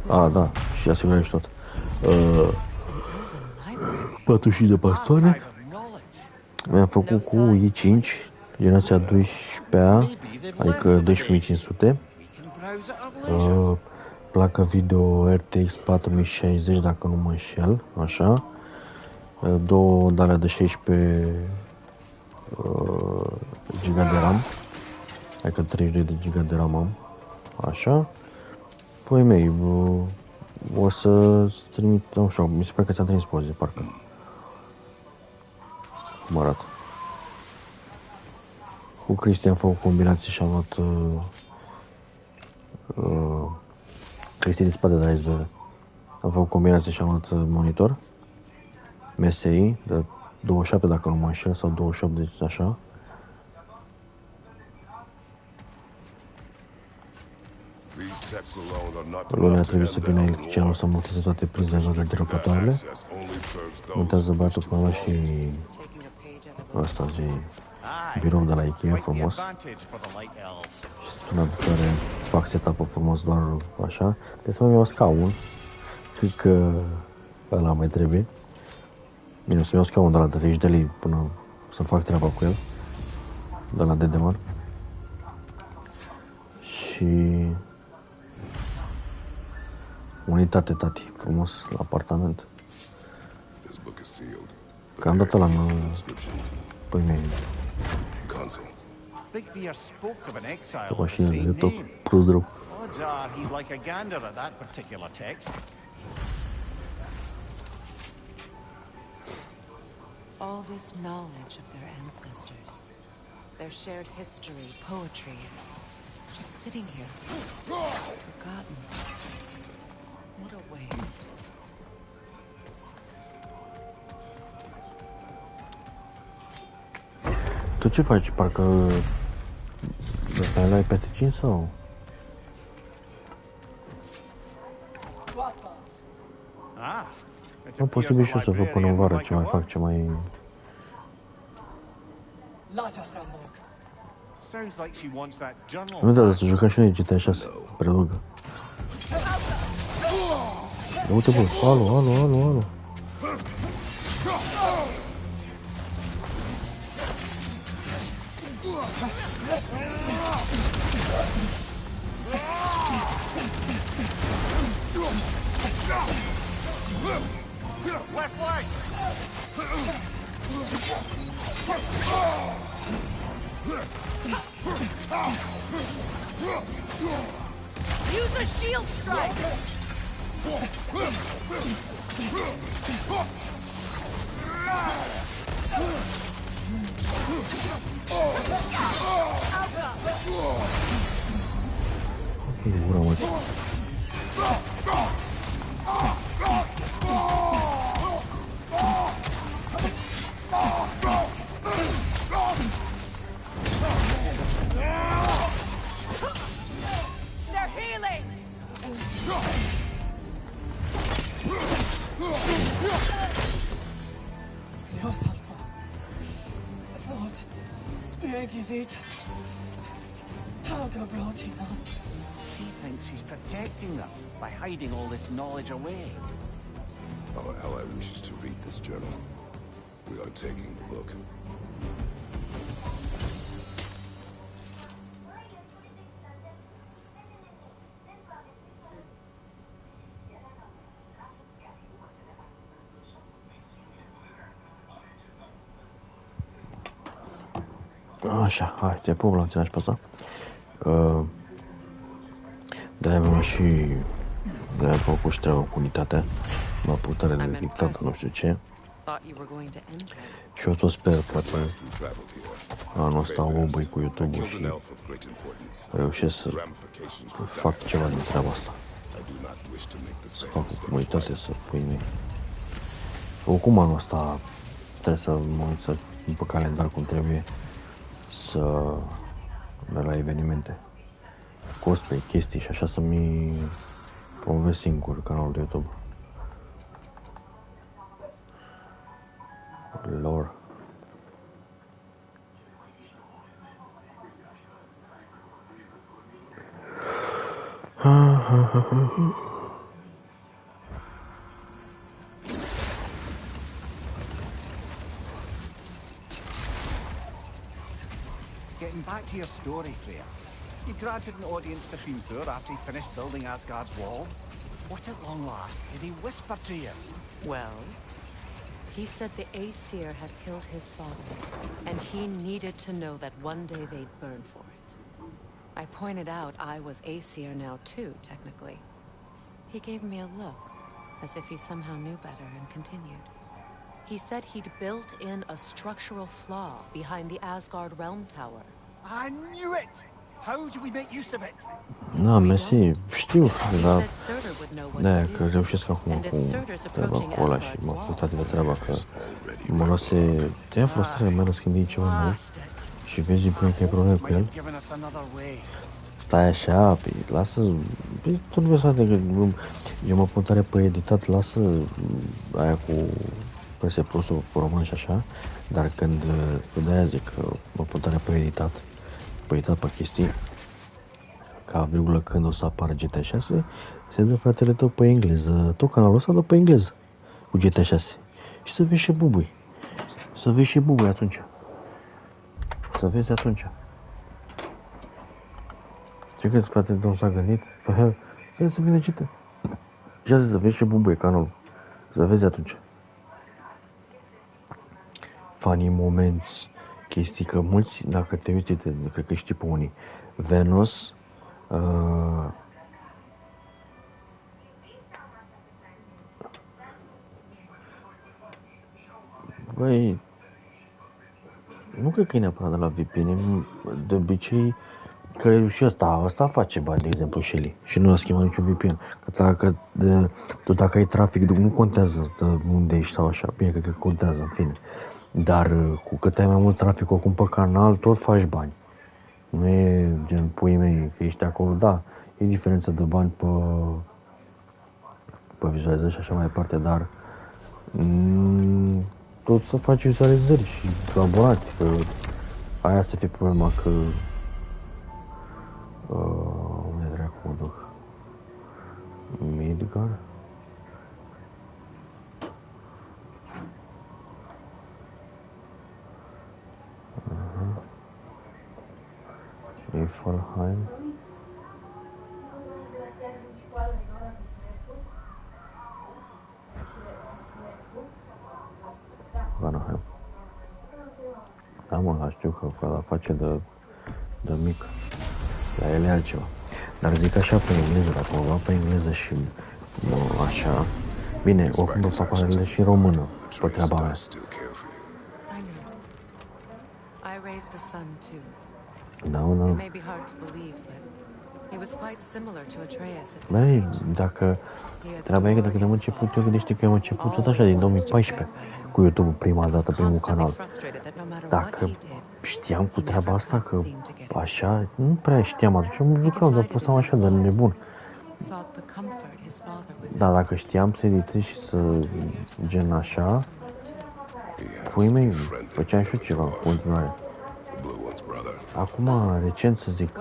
D: A, da, și asigurare și tot. 45 de bastoane. Mi-am făcut cu i5, generația 12-a, adică 12500. Placa video RTX 4060, dacă nu mă înșel, așa. Două dale de 16 GB de RAM, adică 32 de GB de RAM am, așa. Păi mei, o să-ți trimit, nu știu, mi se pare că ți-am trimis poze, parcă. Cum arată. Cu Cristi am făcut combinații și am luat Cristi din spate de la SBR. Am făcut combinații și am luat monitor MSI de 27, dacă nu mă înșel, sau 28, deci așa. Lunea trebuie să vină electricianul să monteze toate prizele de derupătoarele. Montează băiatul până la și ăsta zi birou de la Ikea frumos. Și spunea viitoare fac setup-ul frumos doar așa. Trebuie să mă iau scaun. Cred că ăla mai trebuie. Bine, o să iau scaun de la 30 de lei până să fac treaba cu el. De la Dedemar. Și unitate, tati, frumos, la apartament. Că am dat ăla în pâine. După și e tot plus rău.
A: All this knowledge of their ancestors, their shared history, poetry, just sitting here, forgotten. What a waste.
D: Tu ce faci? Parcă ăsta l-ai peste 5 sau? Nu, posibil și eu să văd până în vară ce mai fac, ce mai... Nu, dar să jucăm și noi GTA 6, prelungă. Uite, bă, alo.
B: Left leg!
A: Use a shield strike!
D: Gura, mă.
A: They're healing!
E: Io salvo. Lord, Begivita. Helga Brotina.
B: She thinks she's protecting them by hiding all this knowledge away.
C: Our ally wishes to read this journal. We are taking the book.
D: Așa, hai, te pup la înțelegi pe asta. De-aia avem și... De-aia am făcut și treaba cu unitatea. M-a putare de dictată, nu știu ce. Și eu tot sper că pe anul ăsta o băi cu YouTube-ul și reușesc să fac ceva din treaba asta. Să fac o comunitate, să pui mei. Oricum anul ăsta trebuie să mă uit să după calendar cum trebuie. Să merg la evenimente, cosplay, chestii și așa să-mi promovez singur canalul de YouTube. Lore.
B: Getting back to your story, Freya. You granted an audience to Pumn after he finished building Asgard's wall. What at long last did he whisper to you?
A: Well, he said the Aesir had killed his father, and he needed to know that one day they'd burn for it. I pointed out I was Aesir now too, technically. He gave me a look, as if he somehow knew better, and continued. He said he'd built in a structural flaw behind the Asgard realm tower.
B: I knew it! How do we make use of it?
D: Da, mersi, știu, dar de-aia că reușesc acum cu treaba cu ăla și m-a putut de treaba că mă lase, te ia frustrare, mai ales când e ceva nou și vezi bine că ai probleme cu el. Stai așa, păi, lasă, păi, tu nu vezi toate că eu mă pun tare pe editat, lasă aia cu PS Plus-ul cu român și așa, dar când, de-aia zic că mă pun tare pe editat, pe chestii, ca virgulă când o să apară GTA 6, se dă fratele tău pe engleză, tot canalul ăsta dă pe engleză cu GTA 6 și să vezi și bubui, atunci, să vezi atunci. Ce crezi, frate, de s-a gândit? Trebuie să vină cită. Și asta să vezi și bubuie canalul. Să vezi atunci. Funny moments, chestii, că mulți, dacă te uiți, cred că știi pe unii. Venus, băi, nu cred că e neapărat de la VPN, de obicei, că și ăsta face bani, de exemplu, Shelly, și nu a schimbat niciun VPN. Că dacă ai trafic, nu contează unde ești sau așa, bine, cred că contează, în fine. Dar cu cât ai mai mult trafic acum pe canal, tot faci bani. Nu e gen puii mei, că ești acolo, da, e diferență de bani pe vizualizări și așa mai departe, dar tot să faci vizualizări și abonați, că aia să fie problema, că unde dracu mă duc? Midgar? Niflheim? Vanaheim. Da, mă, la știu că la face de mic. La ele e altceva. Dar zic așa pe engleză, dacă mă va pe engleză și așa. Bine, oricum o să apară și română pe treaba mea. Da, da. Băi, dacă treaba e că dacă am început, eu gândește că eu am început tot așa din 2014 cu YouTube prima dată, primul canal. Dacă știam cu treaba asta că așa, nu prea știam atunci, mă jucam, dar postam așa de nebun. Dar dacă știam să editez și să gen așa, puii mei, făceam și eu ceva în continuare. Acum, recent să zic,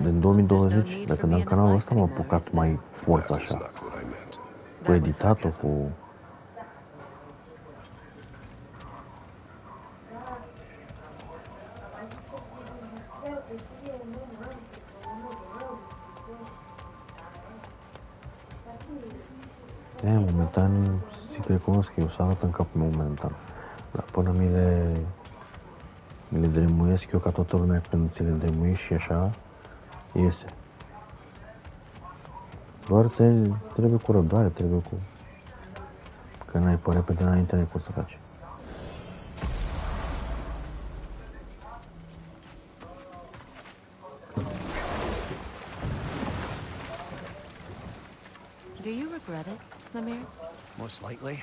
D: din 2020, de când am canalul ăsta, m-am apucat mai forță așa, cu editatul, cu... Momentan, zic, recunosc că eu s-a arătat în capul meu momentan, dar până mi le dremuiesc eu ca toată lumea când ți le dremuiești și așa, iese. Doar trebuie cu răbdare, trebuie cu... Că n-ai pe repede înainte, n-ai cum să faci.
A: Do you regret it, Mimir?
B: Most likely.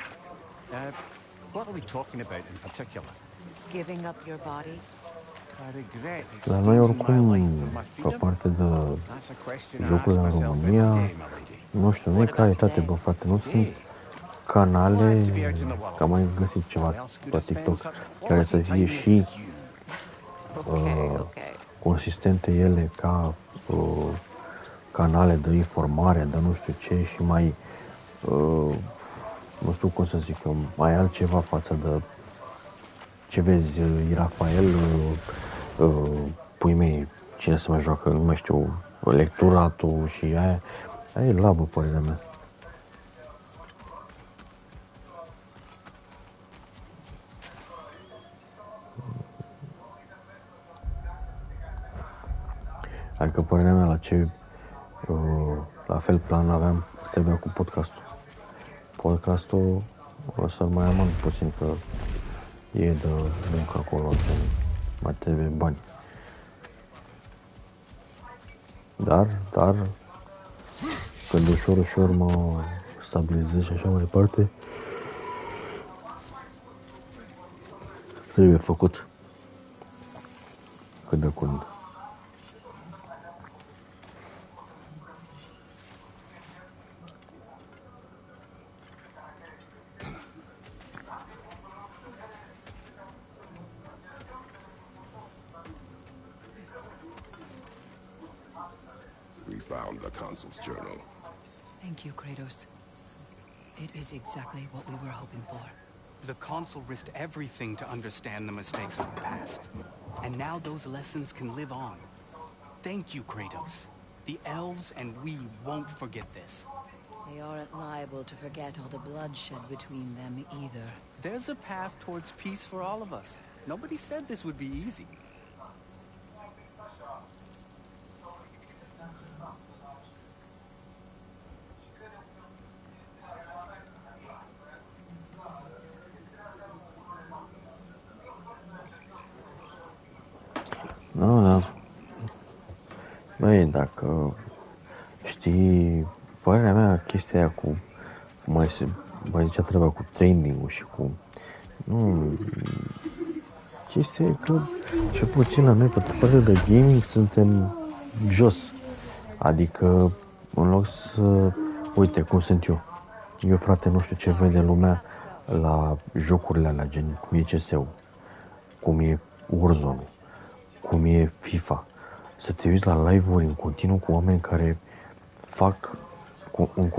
B: What are we talking about in particular?
A: Giving up your body?
D: La noi oricum, pe parte de jocurile în România, nu știu, nu e calitate, bă, frate, nu sunt canale, că am mai găsit ceva pe TikTok, care să fie și consistente ele ca canale de informare, de nu știu ce și mai, nu știu cum să zic eu, mai altceva față de ce vezi, Rafael, puii mei, cine se mai joacă, nu mai știu, lecturatul și aia e labă, părerea mea. Adică părerea mea la ce, la fel plan aveam, trebuia cu podcastul. Podcastul o să-l mai am puțin, că e de muncă acolo, mai trebuie bani. Dar, când ușor mă stabilizez și așa mai departe, trebuie făcut cât de curând.
C: found the consul's journal.
F: Thank you, Kratos. It is exactly what we were hoping for.
G: The consul risked everything to understand the mistakes of the past. And now those lessons can live on. Thank you, Kratos. The elves and we won't forget this.
F: They aren't liable to forget all the bloodshed between them either.
G: There's a path towards peace for all of us. Nobody said this would be easy.
D: Nu, da. Băi, dacă știi, părerea mea, chestia aia cu, mai zicea treaba cu training-ul și cu, nu, chestia e că, ce puțin la noi, pe partea de gaming, suntem jos. Adică, în loc să, uite cum sunt eu frate, nu știu ce vede lumea la jocurile alea, gen cum e CS-ul, cum e Warzone-ul, cum e FIFA, să te uiți la live-uri în continuu cu oameni care fac în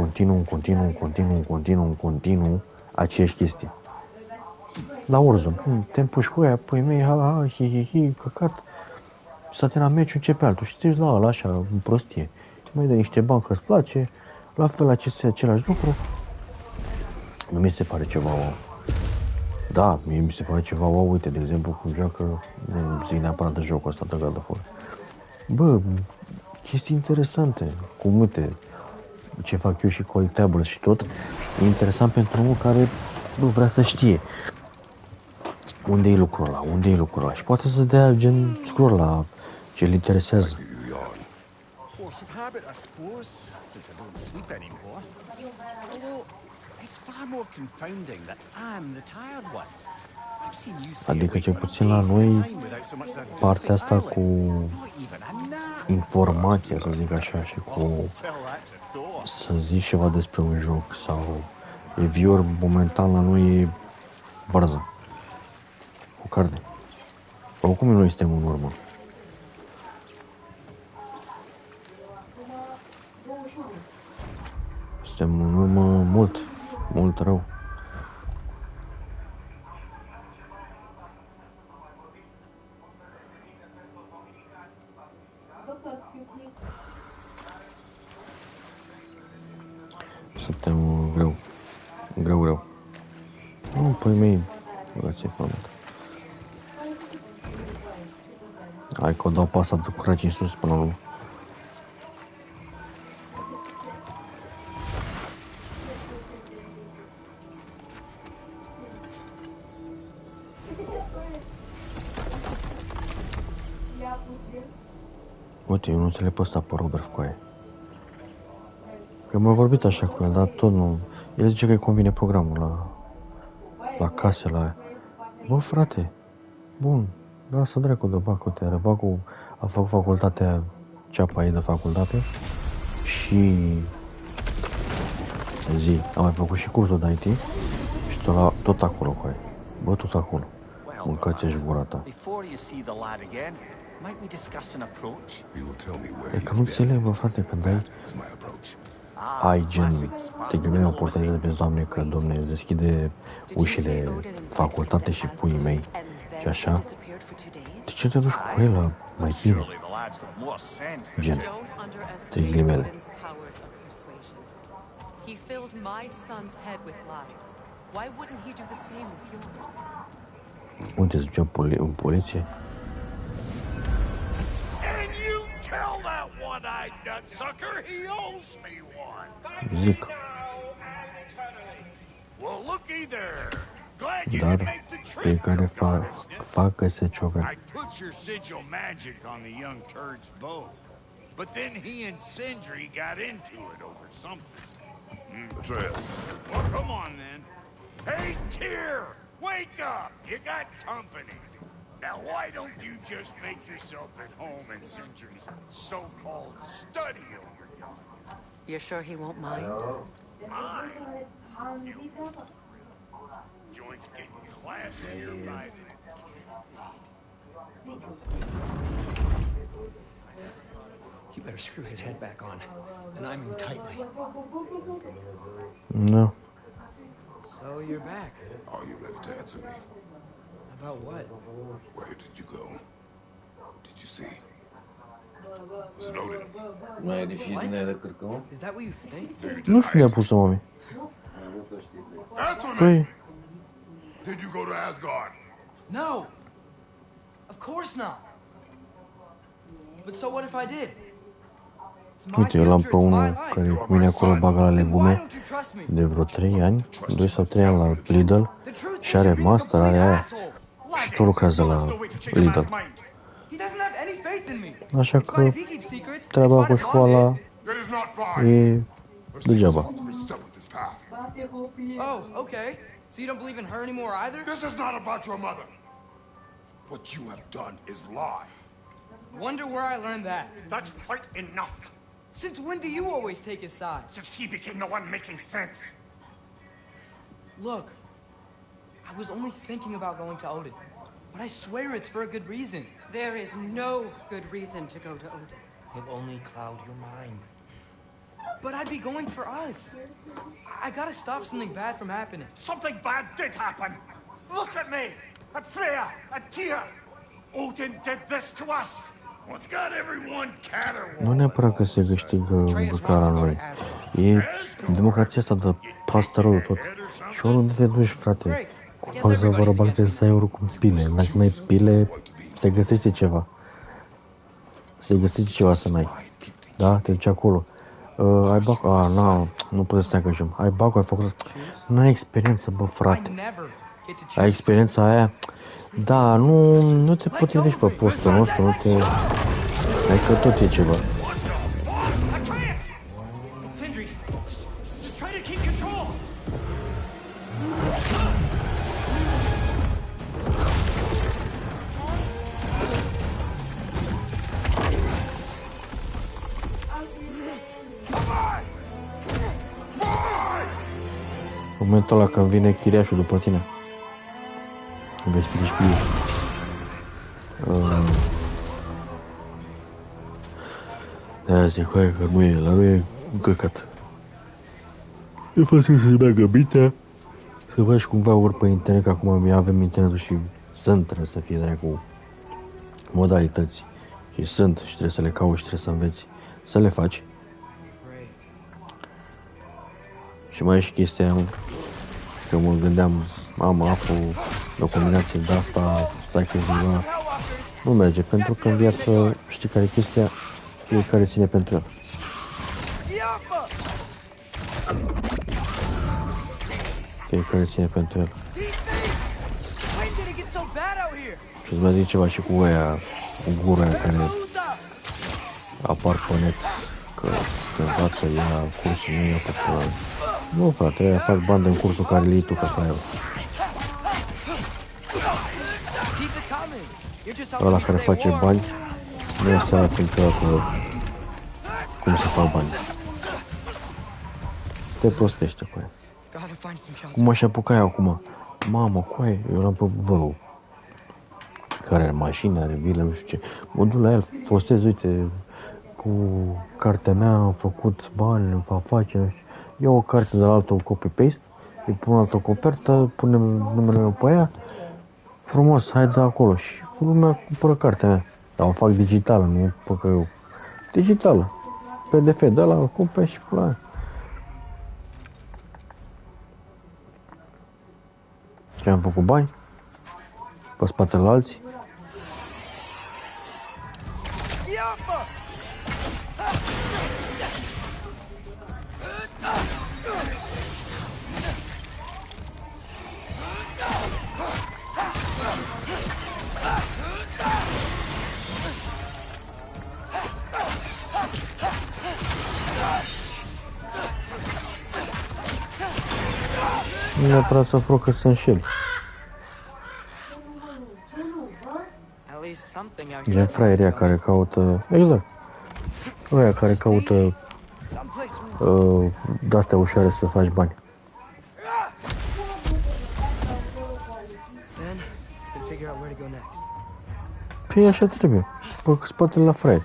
D: continuu aceeași chestie. La Warzone, te împuși cu aia, păi mei, ha, hi, căcat, să te la meciul începe altul și te uiți la ăla așa, în prostie. Mai dă niște bani că îți place, la fel același lucru. Nu mi se pare ceva wow. Da, mie mi se pare ceva wow, uite, de exemplu, cum joacă, nu zic neapărat de jocul ăsta de God of War. Bă, chestii interesante, cum uite, ce fac eu și collectible și tot, e interesant pentru omul care nu vrea să știe unde e lucrul ăla, și poate să dea gen scroll la ce îl interesează.
B: Force of habit, I suppose, since I don't sleep anymore. Although, it's far more confounding that I'm the tired one. I've seen you stay
D: Adică
B: awake
D: cel
B: for
D: puțin la
B: days at a
D: noi
B: time without so much as a
D: partea asta
B: eyelid.
D: cu
B: Not even a nap.
D: informația, să zic așa, și cu
B: Tell that to Thor.
D: să zici ceva despre un joc sau review-uri, momentan la noi e varză cu carne. Oricum noi suntem în urmă. Suntem în urmă mult rău. Suntem greu. Nu, păi mei, băgați-i pământ. Hai că o dau pe asta de curaci în sus până la urmă. Uite, eu nu înțeleg pe ăsta, pe Robert cu aia. Eu m-am vorbit așa cu el, dar tot nu... El zice că îi convine programul la case, la aia. Bă, frate, bun, lasă dracu de Bacu, Bacu a făcut facultatea, ceapa ei de facultate și a mai făcut și cursul de IT și tot acolo cu aia. Bă, tot acolo. Mâncați-și gura ta. E că nu înțeleg, bă, frate, când ai gen, te gândeai o oportunitate de vezi, Doamne, că, Doamne, deschide ușile facultate și puii mei și așa. De ce te duci cu el mai bine? Gen, te ghilimele. Unde se ducea în poliție?
B: Tell that one-eyed nutsucker he owes me one.
D: Zic.
B: Well, looky there. Glad you
D: Dar
B: could make the
D: pe
B: trip.
D: care facă se ciocă.
B: I put your sigil magic on the young turd's bow, but then he and Sindri got into it over something.
C: Atreus.
B: Well, come on then. Hey, Tyr, wake up. You got company. Now, why don't you just make yourself at home in Sindri's so-called study over here?
A: You're sure he won't mind?
B: Mine? Joint's getting classier by the...
H: better screw his head back on. And I mean tightly.
D: No.
I: So you're back.
C: Are you ready to answer me?
I: About what?
C: Where did you go? What did you see? Snowden.
D: Mai e dificil din aia de cărcă, mă?
I: Is that what you think?
D: Nu știu ne-a pus-o, mami.
C: Answer me!
D: Păi,
C: Did you go to Asgard?
I: No! Of course not! But so what if I did? It's my
D: uite, eu l-am
I: future,
D: pe
I: it's my
D: unul
I: life.
D: care cu mine acolo bagă la
I: Then why
D: legume
I: don't you trust me?
D: de vreo 3 ani, 2 sau 3 ani la Lidl
I: The truth is
D: și are
I: you're being a
D: master, are
I: complete
D: aia
I: asshole.
D: și tot lucrează la Lidl.
I: He doesn't have any faith in me.
D: Așa
I: It's fine
D: că
I: if he keeps secrets.
D: treaba
I: It's
D: cu
I: fine if mom
D: școala
I: did.
C: It is not fine.
D: e degeaba.
C: Step on this path.
I: Oh, okay. So you don't believe in her anymore either?
C: This is not about your mother. What you have done is lie.
I: Wonder where I learned that.
B: That's quite enough.
I: Since when do you always take his side?
B: Since he became the one making sense.
I: Look, I was only thinking about going to Odin, but I swear it's for a good reason.
A: There is no good reason to go to Odin.
J: He'll only cloud your mind.
I: But I'd be going for us. I gotta stop something bad from happening.
B: Something bad did happen. Look at me, at Freya, at Tyr. Odin did this to us. What's got everyone caterwauling?
D: Nu neapărat că se câștigă urcarea noi. E democrația asta de pastorul tot. Și oriunde te duci, frate, cu pauza vorba să ai oricum pile. Dacă nu ai pile, se găsește ceva. Se găsește ceva să n-ai. Da? Te duci acolo. Ai bacu... nu puteți să ne angajăm. Ai bacu, ai făcut... Nu ai experiență, bă, frate. Ai experiența aia? Da, nu te potrivești pe postul nostru, nu te... Adică tot e ceva. În momentul ăla când vine chiriașul după tine. Vei spune și de-aia zic, că nu e, la nu e un căcat. E posibil să-ți meargă mintea, să faci cumva ori pe internet, că acum avem internetul și trebuie să fie dracu modalități. Și sunt și trebuie să le cauți și trebuie să înveți să le faci. Și mai e și chestia aia, că mă gândeam, aflu o combinație de asta, stai că ziua, nu merge, pentru că în viață, știi care e chestia, fiecare ține pentru el. Fiecare ține pentru el. Și îți mai zic ceva și cu aia, cu gura aia care apar pe net, că te învață, ia cursul, nu ia pe... Nu, frate, aia fac bandă în cursul care le iei tu ca pe aia. Ăla care face bani, nu e să arăți niciodată cum se fac bani. Te prostește cu aia. Cum aș apuca eu acum? Mamă, cu aia, eu l-am pe vălul. Care are mașini, are vile, nu știu ce. Mă duc la el, postez, uite, cu cartea mea am făcut bani în afaceri, nu știu. Iau o carte de la altă, copy-paste, îi pun altă copertă, punem numele meu pe aia, frumos, hai de acolo și lumea cumpără cartea mea. Dar o fac digitală, nu pe că eu. Digitală. PDF de ăla, îl cumperi și pula aia. Și am făcut bani pe spatele la alții. Nu neapărat să fură că se înșeli. Gen fraieria care caută... Exact. Ăia care caută de-astea ușoare să faci bani. Păi așa trebuie. Pe spatele la fraieri.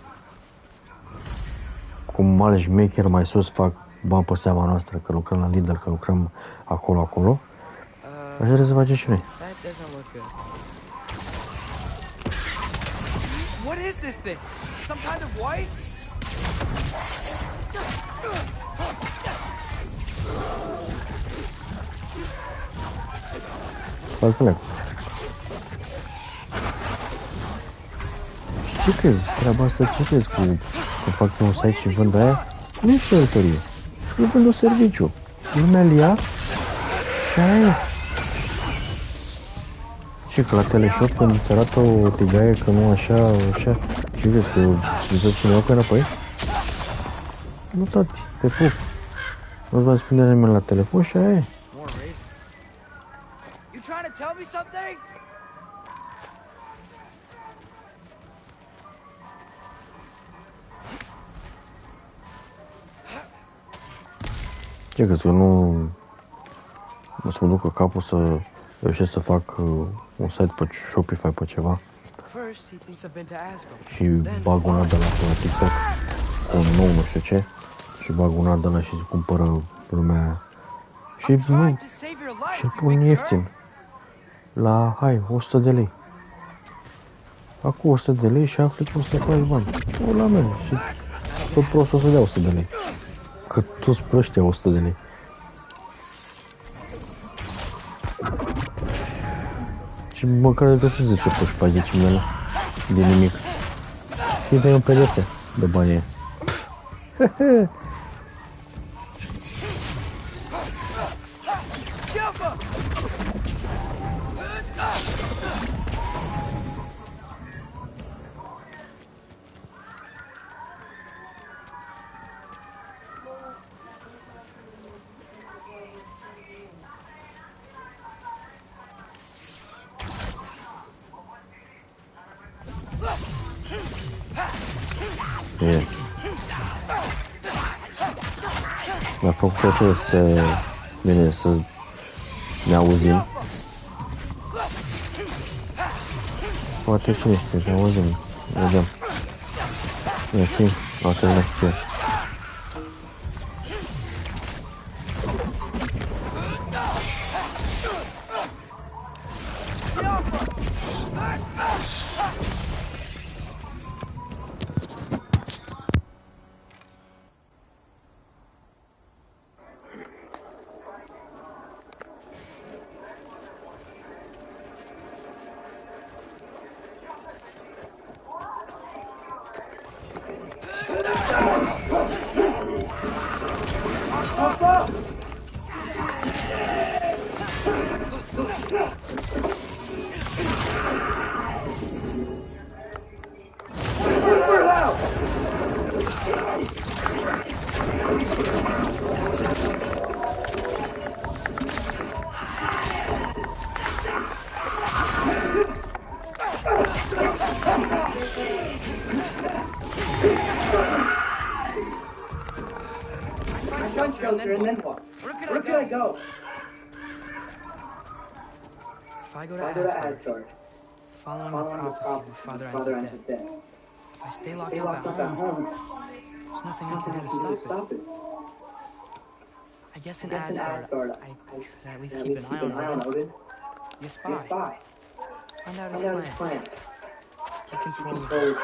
D: cum alți șmecheri mai sus fac bani pe seama noastră, că lucrăm la Lidl, că lucrăm acolo. Așa trebuie să facem și noi.
I: What is this thing? Some kind of white?
D: Altfel. Ce crezi? Treaba asta ce crezi că fac pe un site și vând aia? Nu e călătorie. Eu vând un serviciu. Lumea îl ia și aia e. Și că la teleshop când îți arată o tigaie că nu așa, ce crezi că îți dă cineva înapoi? Nu, tati, te pup. Nu-ți va spune nimeni la telefon și aia e.
I: You trying to tell me something?
D: Ce crezi că nu o să mă ducă capul să reușesc să fac un site pe Shopify pe ceva și bag un ad de la pe TikTok cu un nou nu știu ce și bag un ad de la și cumpără lumea și nu și pun ieftin la 100 de lei. Acum 100 de lei și afli cum să faci bani. O la mine și tot prost o să dea 100 de lei. Că toți pe ăștia 100 de lei. Și măcar de găsesc 10 poți faci 10 mele din nimic. Și dai un PDF de bani. Mi-a făcut plăcere este bine să ne auzim. Poate cine știe, ne auzim, vedem. Mersi, o să ne știe.
I: If I go to Asgard, following the prophecy that Father answered death, if I stay locked up at home, there's nothing I can do to stop it. I guess in Asgard, I could at least keep an eye on Odin. Be a spy. Find out his plan. Get control of it.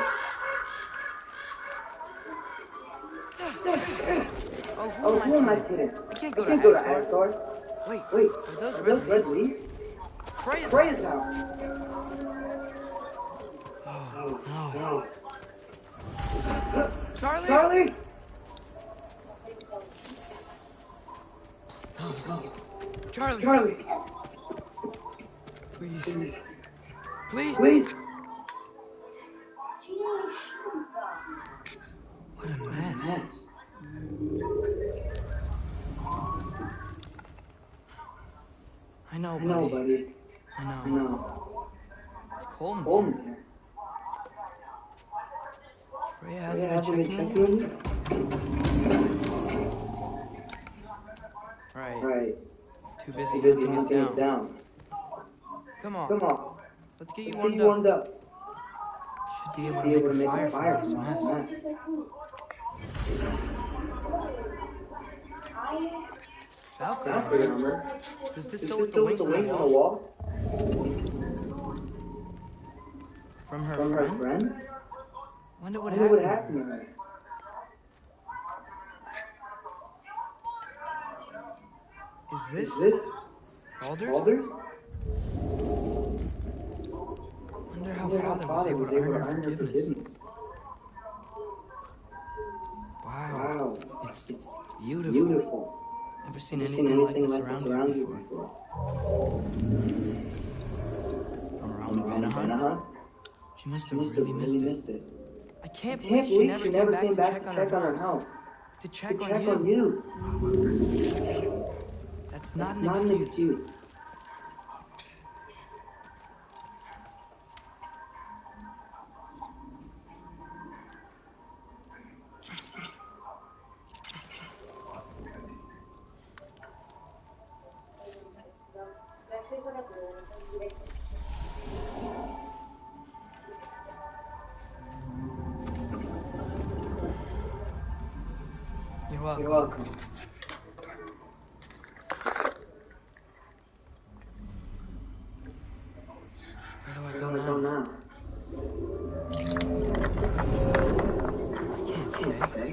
I: Oh, who am I kidding? I can't go to Asgard. Wait, are those red leaves? Freya's house. Oh, no. Charlie? Charlie. Please. What a mess. I know, buddy. I know. It's cold in here. Freya hasn't been checking in? Right. Too busy hunting us down. Come on. Let's get you warmed up. Should be able to make a fire for this mess. Valkyrie armor. Does this go with the wings on the wall? From her friend? Wonder what happened to her. Is this Baldur's? Wonder how Father was able to earn her forgiveness. Wow, it's beautiful. Never seen anything like this around here before. From around Vanaheim? She must have really missed it. I can't believe she never came back to check on her house. To check on you. That's not an excuse. You're welcome. Where do I go now? I can't stay.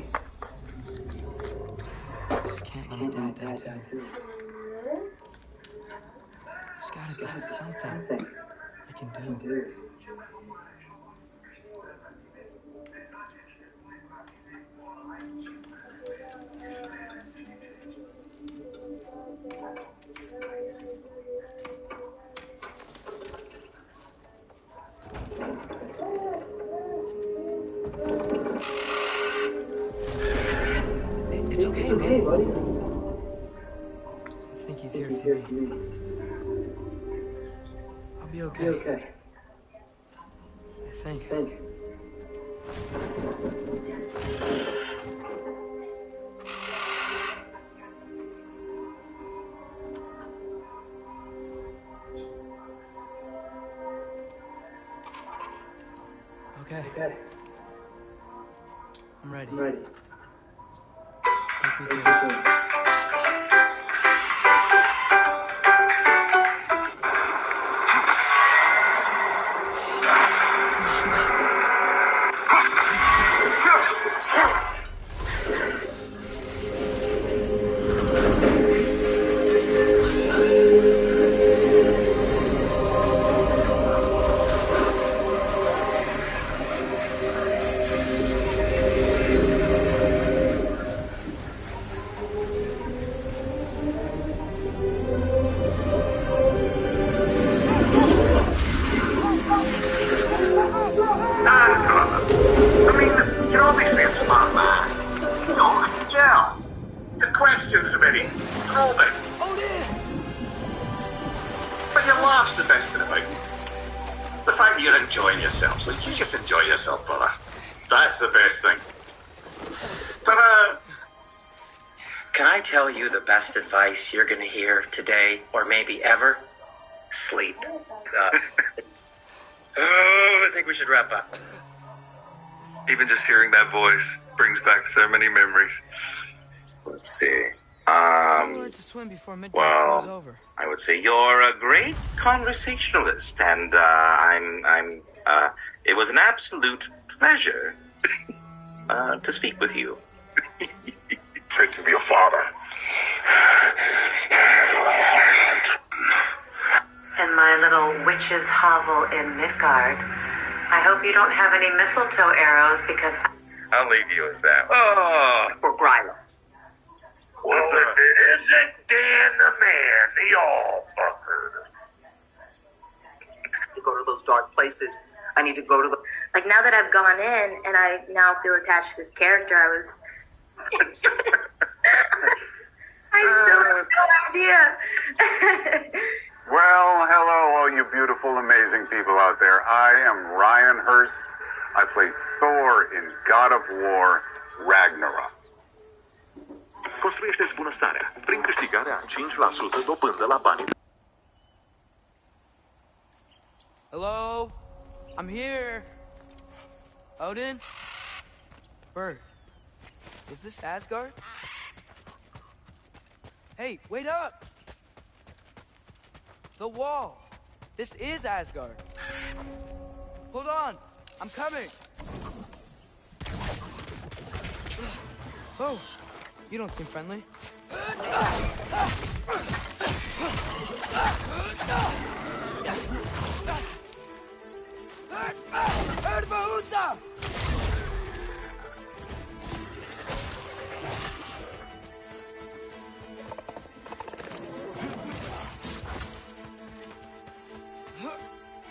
I: Just can't let my dad die too. There's gotta be something I can do. It's okay, buddy. I think he's here for me. I'll be okay. I think. Okay. I'm ready. Hope you do.
K: Best advice you're gonna hear today or maybe ever? Sleep. I think we should wrap up.
L: Even just hearing that voice brings back so many memories.
K: Let's see. Well, I would say you're a great conversationalist, and it was an absolute pleasure to speak with you.
L: Great to be a father.
M: In my little witch's hovel in Midgard, I hope you don't have any mistletoe arrows because
L: I'll leave you with that.
K: Oh, for Gryla.
L: Well, if it isn't Dan the Man, the all-fucker.
M: to go to those dark places. I need to go to the... Like, now that I've gone in and I now feel attached to this character, I was... I still have no idea.
L: Well, hello, all you beautiful, amazing people out there. I am Ryan Hurst. I play Thor in God of War, Ragnarok.
N: Construiește-ți bunăstarea prin câștigarea 5% dobândă la banii.
I: Hello? I'm here. Odin? Bird. Is this Asgard? Hey, wait up! The wall! This is Asgard! Hold on! I'm coming! Oh, you don't seem friendly.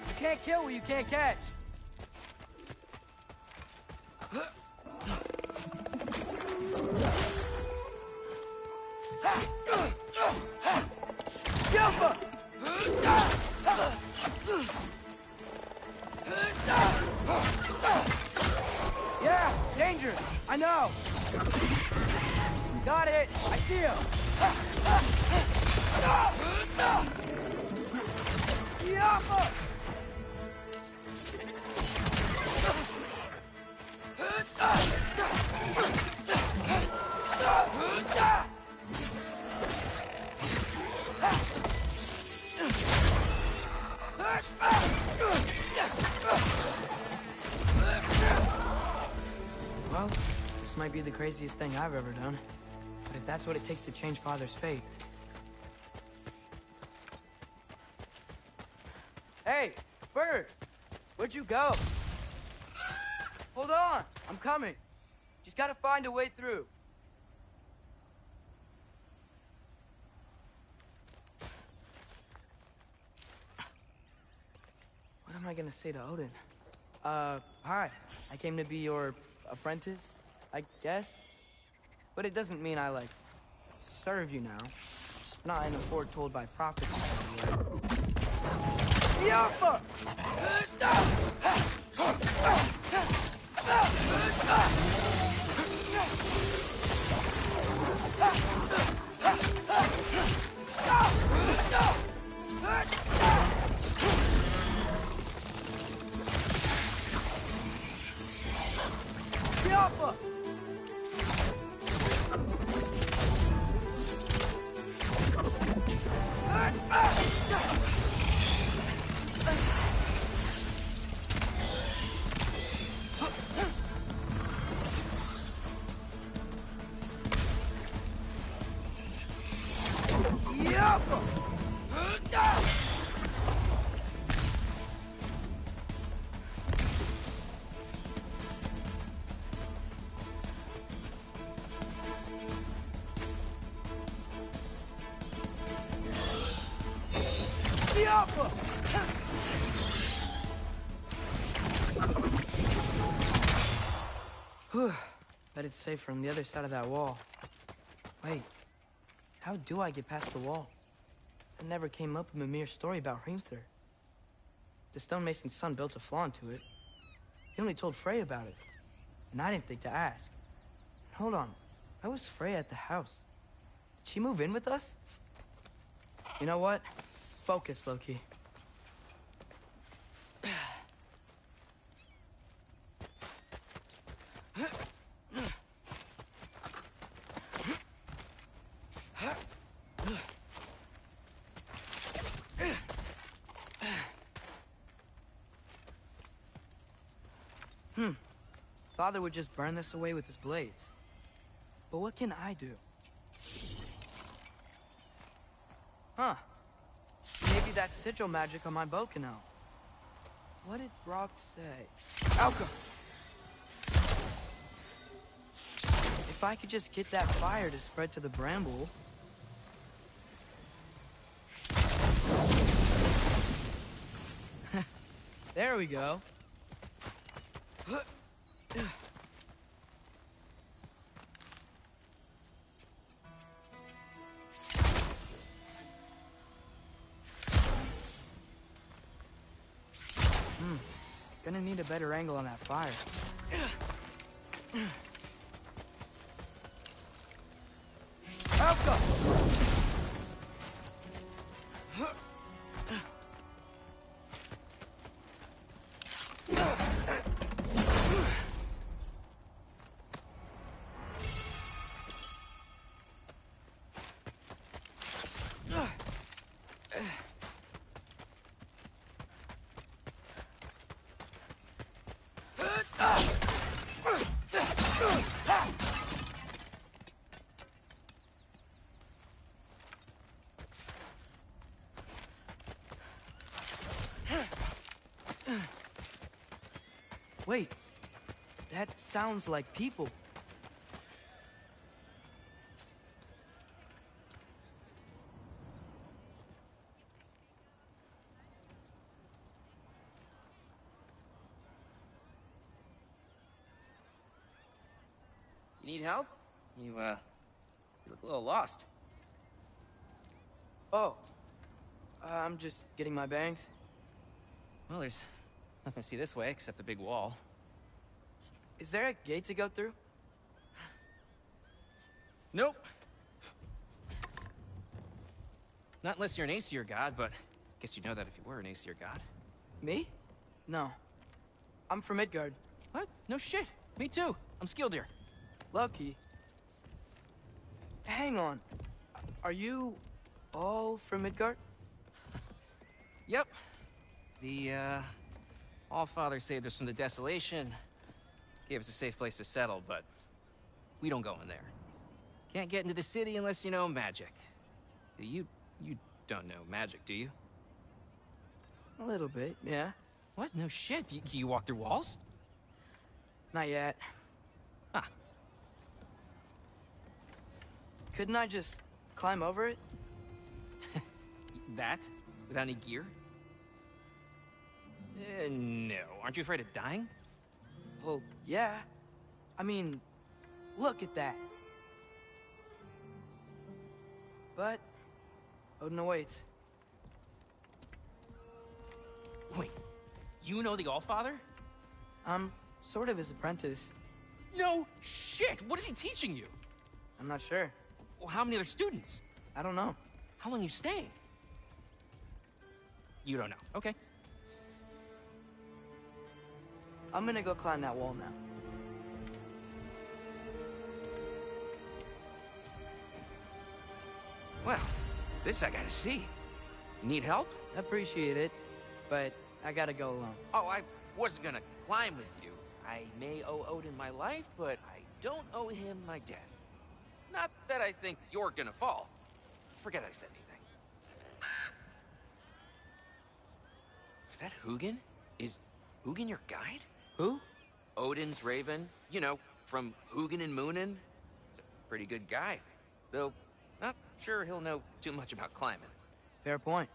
I: You can't kill what you can't catch. Yeah, danger. I know. Got it. I see him. Well, this might be the craziest thing I've ever done. But if that's what it takes to change Father's fate... Hey, Bird! Where'd you go? Hold on! I'm coming. Just gotta find a way through. What am I gonna say to Odin? Hi. I came to be your apprentice, I guess? But it doesn't mean I, like, serve you now. Not in a foretold by prophecy. Yaffa! Yaffa! Bet it's safer on the other side of that wall. Wait, how do I get past the wall? That never came up in Mimir's story about Hrimthur. The stonemason's son built a flaw into it. He only told Frey about it, and I didn't think to ask. Hold on, why was Frey at the house? Did she move in with us? You know what? Focus, Loki. Father would just burn this away with his blades. But what can I do? Huh. Maybe that sigil magic on my bow can help. What did Brock say? Alka! If I could just get that fire to spread to the bramble... There we go. Gonna need a better angle on that fire. Alka! Wait, that sounds like people.
O: You need help? You look a little lost.
I: Oh, I'm just getting my bearings.
O: Well, there's nothing to see this way except the big wall.
I: Is there a gate to go through?
O: Nope. Not unless you're an Aesir god, but guess you'd know that if you were an Aesir god.
I: Me? No. I'm from Midgard.
O: What? No shit. Me too. I'm Skildir.
I: Lucky. Hang on. Are you all from Midgard?
O: Yep. The, Allfather saved us from the desolation. Gave us a safe place to settle, but we don't go in there. Can't get into the city unless you know magic. You don't know magic, do you?
I: A little bit, yeah.
O: What? No shit. You walk through walls?
I: Not yet.
O: Ah.
I: Couldn't I just climb over it?
O: That? Without any gear? No. Aren't you afraid of dying?
I: Well, yeah. I mean, look at that. But Odin awaits.
O: Wait, you know the Allfather?
I: I'm sort of his apprentice.
O: No shit! What is he teaching you?
I: I'm not sure.
O: Well, how many other students?
I: I don't know.
O: How long you staying? You don't know. Okay.
I: I'm gonna go climb that wall now.
O: Well, this I gotta see. You need help?
I: Appreciate it, but I gotta go alone.
O: Oh, I wasn't gonna climb with you. I may owe Odin my life, but I don't owe him my death. Not that I think you're gonna fall. Forget I said anything. Is that Hugin? Is Hugin your guide?
I: Who?
O: Odin's raven. You know, from Hugin and Moonin. He's a pretty good guy. Though, not sure he'll know too much about climbing.
I: Fair point.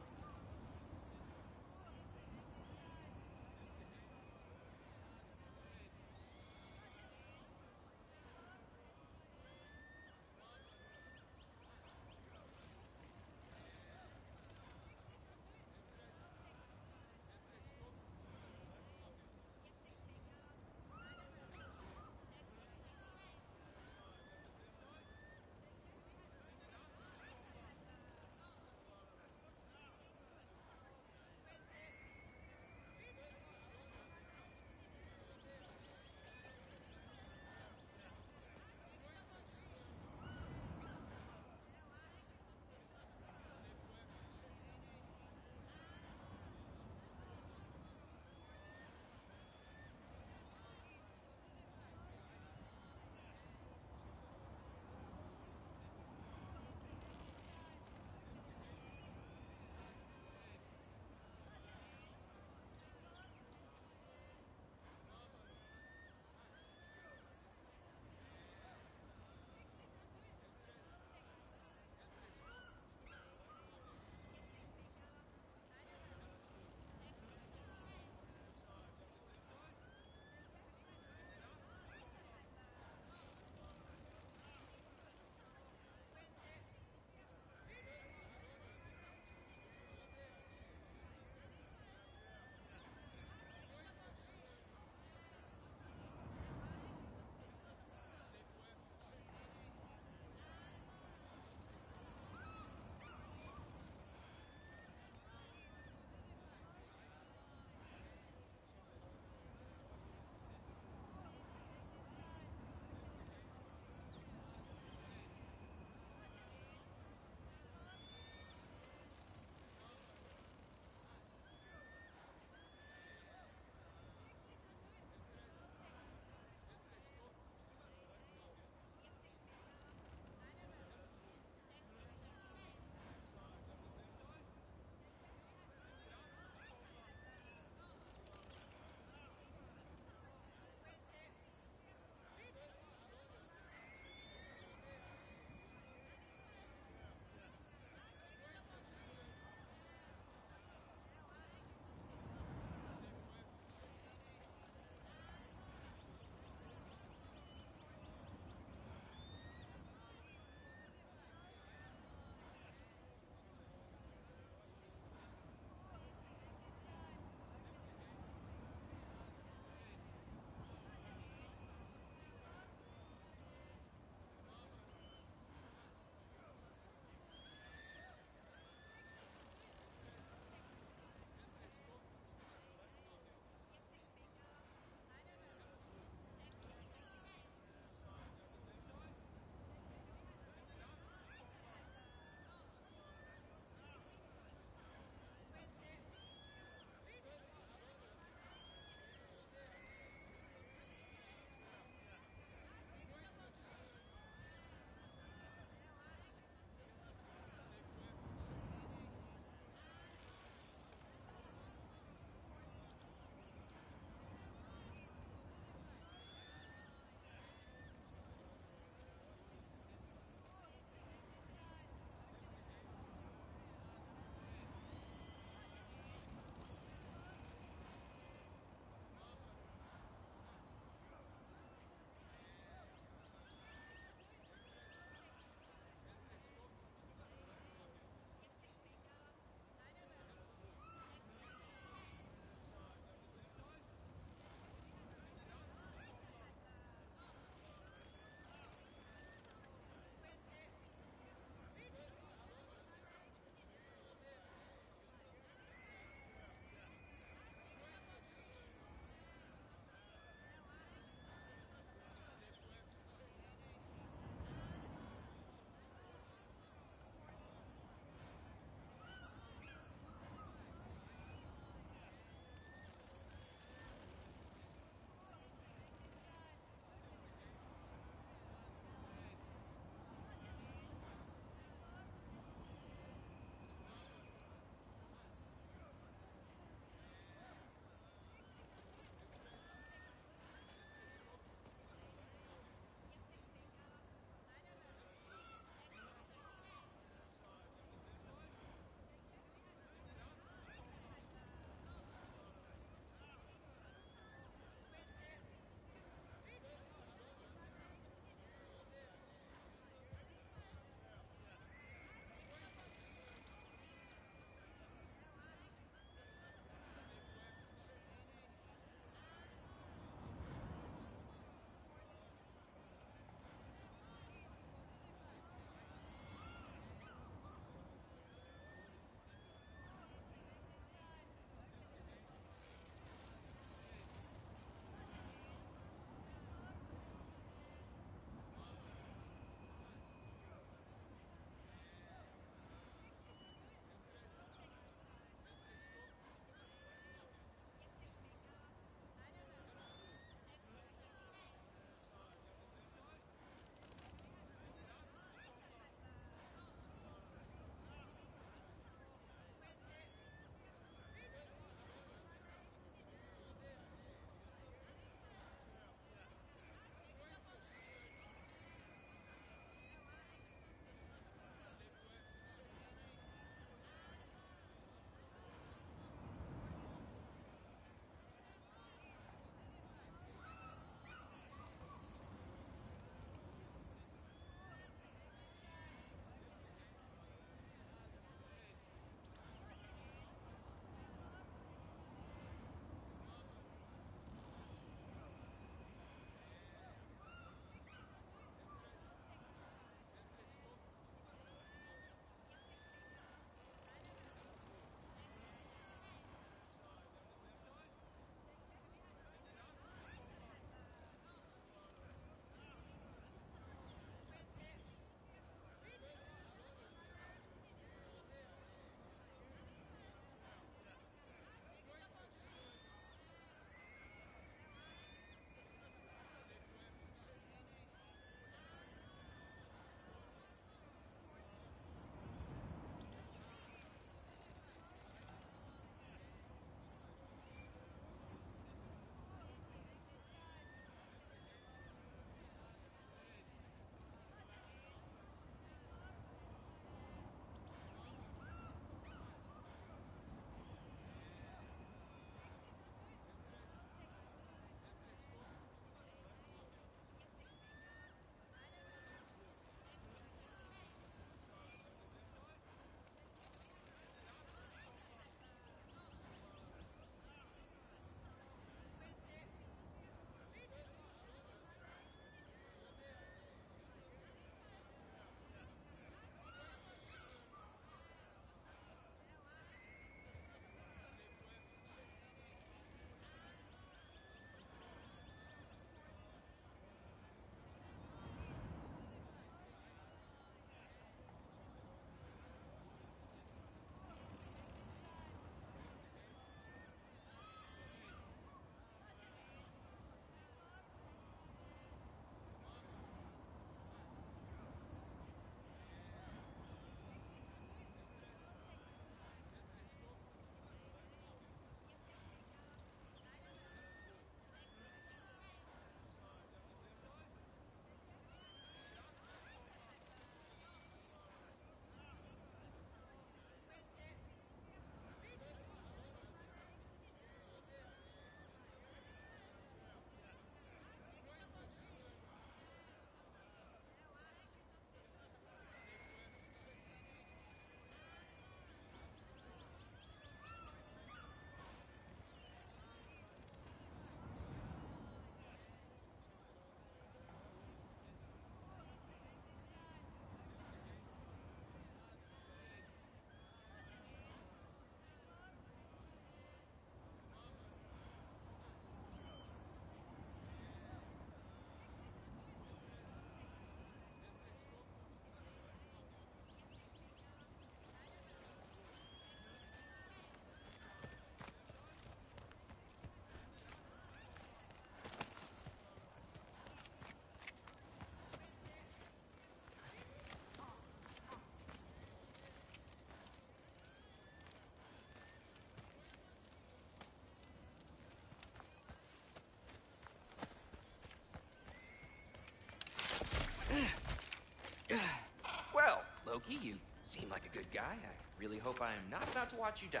P: Loki, you seem like a good guy. I really hope I am not about to watch you die.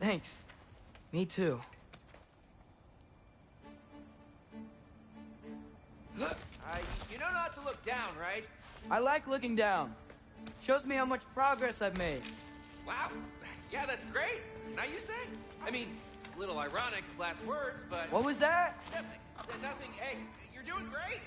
I: Thanks. Me too.
P: You know not to look down, right?
I: I like looking down. Shows me how much progress I've made.
P: Wow. Yeah, that's great. Now you say? I mean, a little ironic, his last words, but...
I: What was that?
P: Nothing. Nothing. Hey, you're doing great.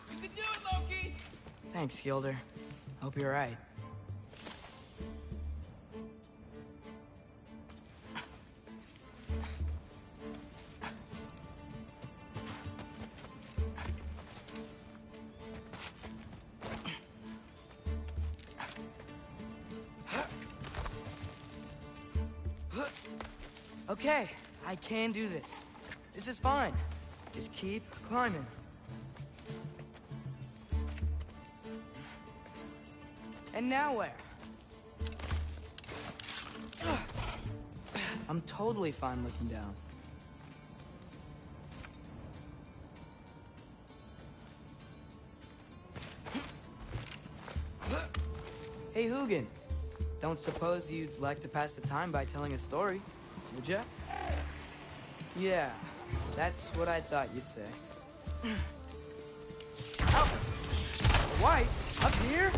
P: You can do it, Loki!
I: Thanks, Gilder. Hope you're right. Okay, I can do this. This is fine. Just keep climbing. And now where? I'm totally fine looking down. Hey, Hugin. Don't suppose you'd like to pass the time by telling a story, would ya? Yeah, that's what I thought you'd say. Ow! White? Up here?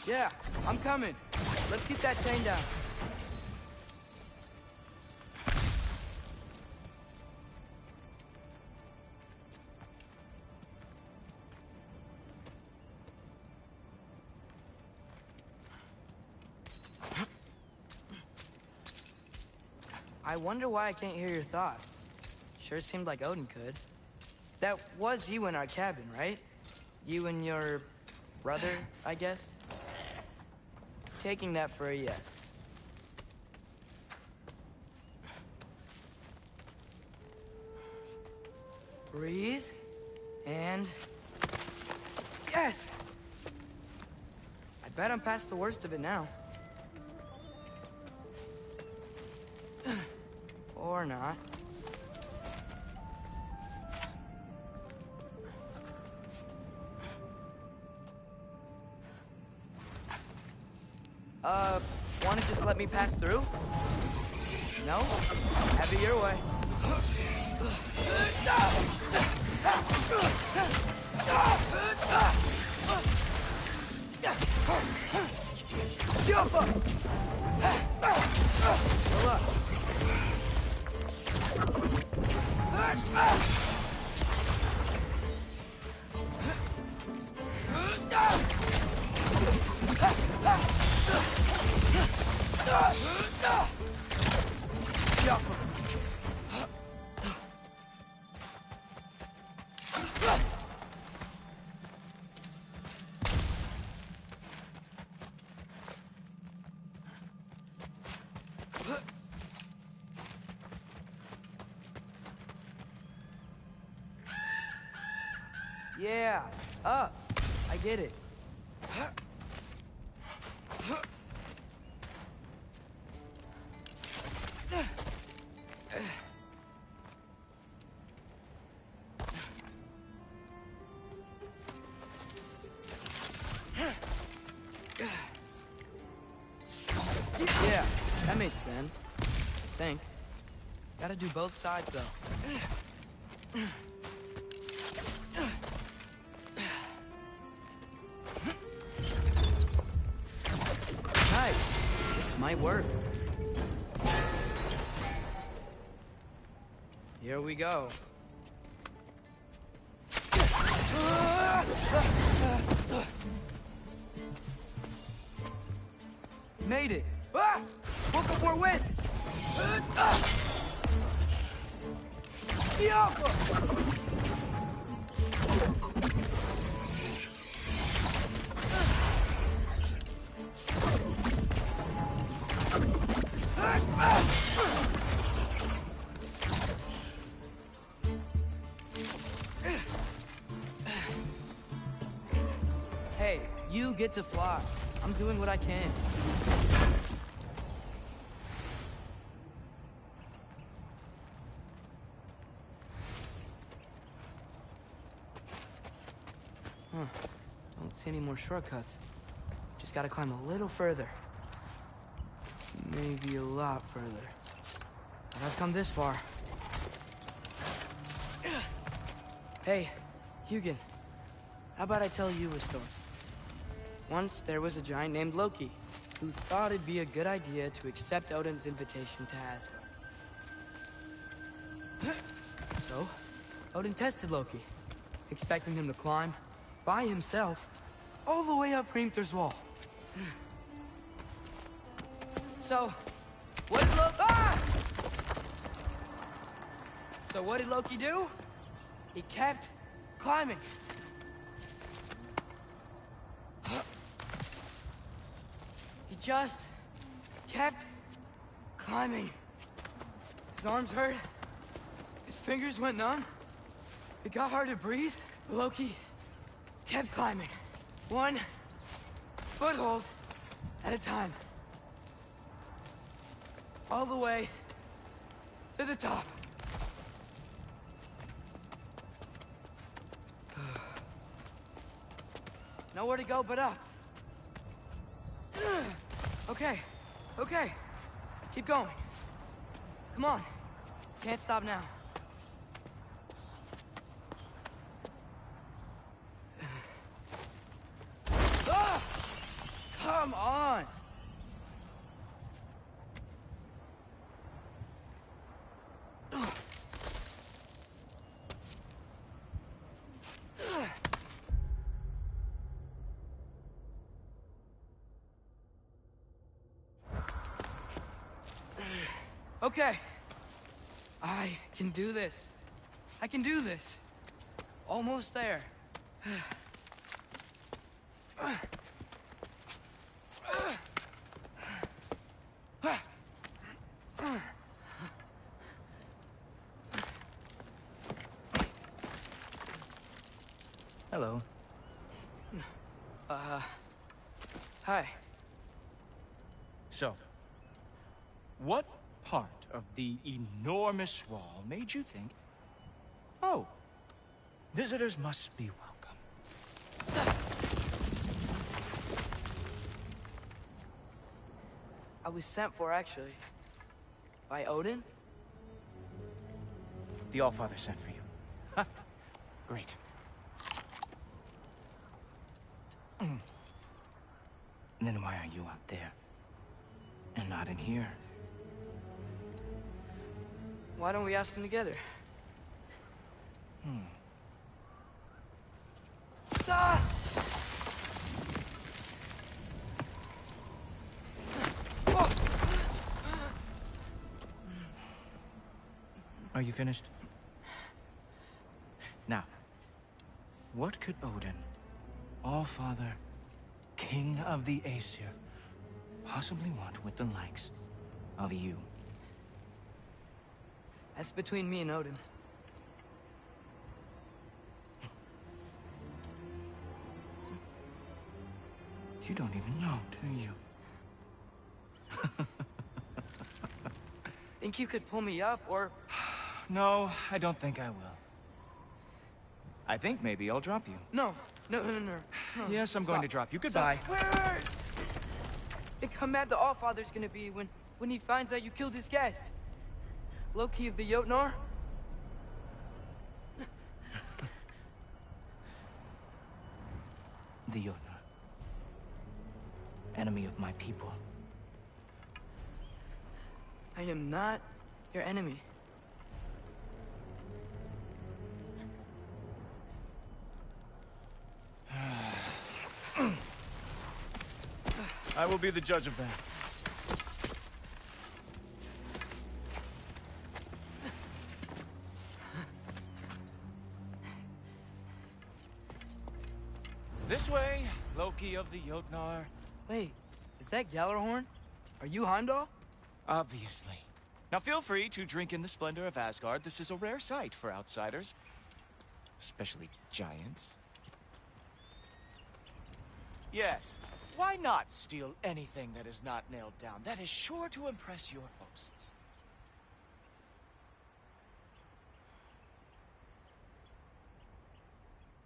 I: Yeah, I'm coming. Let's get that chain down. I wonder why I can't hear your thoughts. Sure seemed like Odin could. That was you in our cabin, right? You and your brother, I guess? Taking that for a yes. Breathe, and... Yes! I bet I'm past the worst of it now. Or not. Wanna just let me pass through? No? Have it your way. Jump up! Good luck. Yeah, up. I get it. Yeah, that makes sense. I think. Gotta do both sides, though. Nice. This might work. Here we go. Made it. Ah! Book of War West. Hey, you get to fly. I'm doing what I can. Don't see any more shortcuts. Just gotta climb a little further. Maybe a lot further. But I've come this far. Hey, Hugin. How about I tell you a story? Once there was a giant named Loki, who thought it'd be a good idea to accept Odin's invitation to Asgard. So, Odin tested Loki, expecting him to climb, by himself, all the way up Hrimthur's wall. So, what did Loki do? He kept climbing. He just kept climbing. His arms hurt. His fingers went numb. It got hard to breathe. Loki kept climbing. One foothold at a time. All the way to the top. Nowhere to go but up. Okay, okay. Keep going. Come on. Can't stop now. Ah! Come on! Okay. I can do this. I can do this. Almost there.
O: Hello.
I: Hi.
J: So, what part of the enormous wall made you think, oh, visitors must be welcome?
I: I was sent for, actually. By Odin?
J: The Allfather sent for you. Ha! Great. Then why are you out there? And not in here?
I: Why don't we ask them together? Ah!
J: Are you finished? Now, what could Odin, Allfather, King of the Aesir, possibly want with the likes of you?
I: That's between me and Odin.
J: You don't even know, do you?
I: Think you could pull me up, or...
J: No, I don't think I will. I think maybe I'll drop you.
I: No.
J: Yes, I'm going to drop you. Goodbye.
I: Wait. Think how mad the Allfather's gonna be when he finds out you killed his guest. Loki of the Jotnar?
J: the Jotnar. Enemy of my people.
I: I am not your enemy.
J: I will be the judge of that. This way, Loki of the Jotnar.
I: Wait, is that Gjallarhorn? Are you Heimdall?
J: Obviously. Now feel free to drink in the splendor of Asgard. This is a rare sight for outsiders. Especially giants. Yes, why not steal anything that is not nailed down? That is sure to impress your hosts.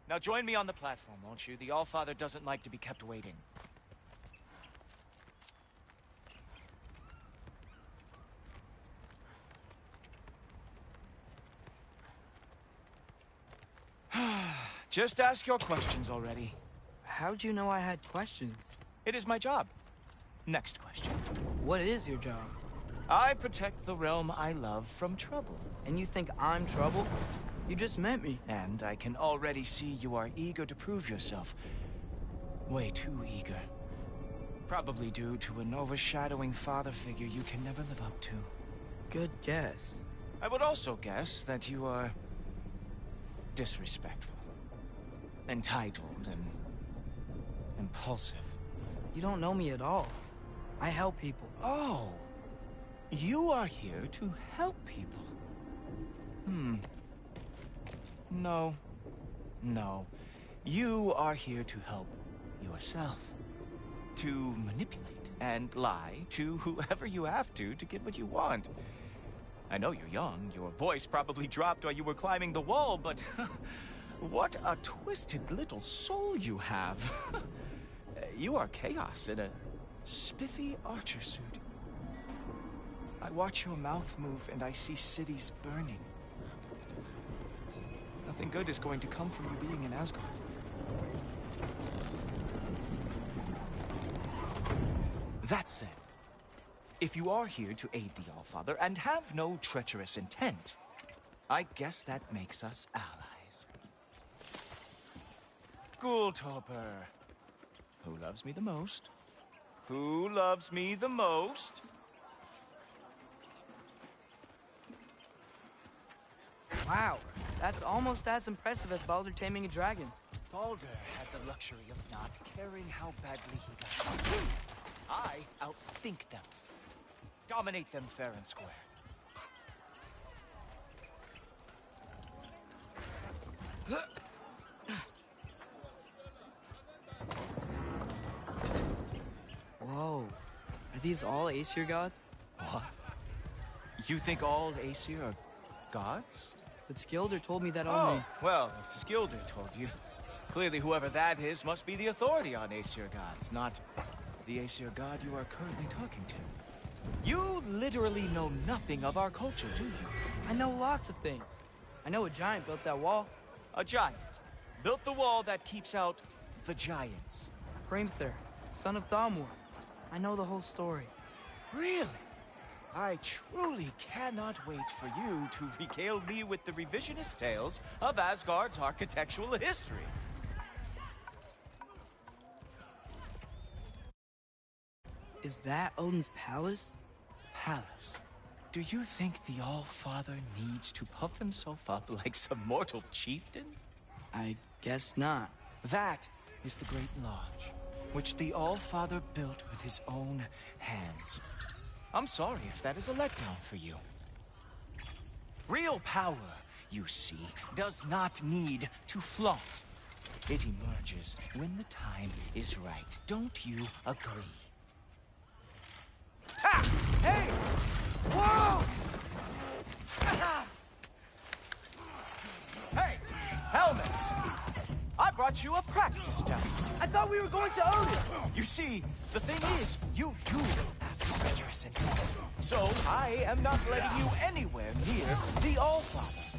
J: Now join me on the platform, won't you? The Allfather doesn't like to be kept waiting. Just ask your questions already.
I: How'd you know I had questions?
J: It is my job. Next question.
I: What is your job?
J: I protect the realm I love from trouble.
I: And you think I'm trouble? You just met me.
J: And I can already see you are eager to prove yourself. Way too eager. Probably due to an overshadowing father figure you can never live up to.
I: Good guess.
J: I would also guess that you are disrespectful, entitled, and impulsive.
I: You don't know me at all. I help people.
J: Oh, you are here to help people. No. You are here to help yourself. To manipulate and lie to whoever you have to get what you want. I know you're young. Your voice probably dropped while you were climbing the wall, but what a twisted little soul you have. You are chaos in a spiffy archer suit. I watch your mouth move and I see cities burning. Nothing good is going to come from you being in Asgard. That said, if you are here to aid the Allfather and have no treacherous intent, I guess that makes us allies. Gulltoper. Who loves me the most? Who loves me the most?
I: Wow, that's almost as impressive as Baldur taming a dragon.
J: Baldur had the luxury of not caring how badly he got. I outthink them. Dominate them fair and square.
I: Whoa. Are these all Aesir gods?
J: What? You think all Aesir are gods?
I: But Skilder told me that only...
J: Oh, well, if Skilder told you, clearly whoever that is must be the authority on Aesir gods, not the Aesir god you are currently talking to. You literally know nothing of our culture, do you?
I: I know lots of things. I know a giant built that wall.
J: A giant built the wall that keeps out the giants.
I: Hrimthur, son of Thamur. I know the whole story.
J: Really? I truly cannot wait for you to regale me with the revisionist tales of Asgard's architectural history.
I: Is that Odin's palace?
J: Palace? Do you think the All-Father needs to puff himself up like some mortal chieftain?
I: I guess not.
J: That is the Great Lodge, which the All-Father built with his own hands. I'm sorry if that is a letdown for you. Real power, you see, does not need to flaunt. It emerges when the time is right. Don't you agree? Ha! Hey! Whoa! Hey! Helmets! I brought you a practice dummy.
I: I thought we were going to Odin!
J: You see, the thing is, you do have treacherous intent. So, I am not letting you anywhere near the All-Father.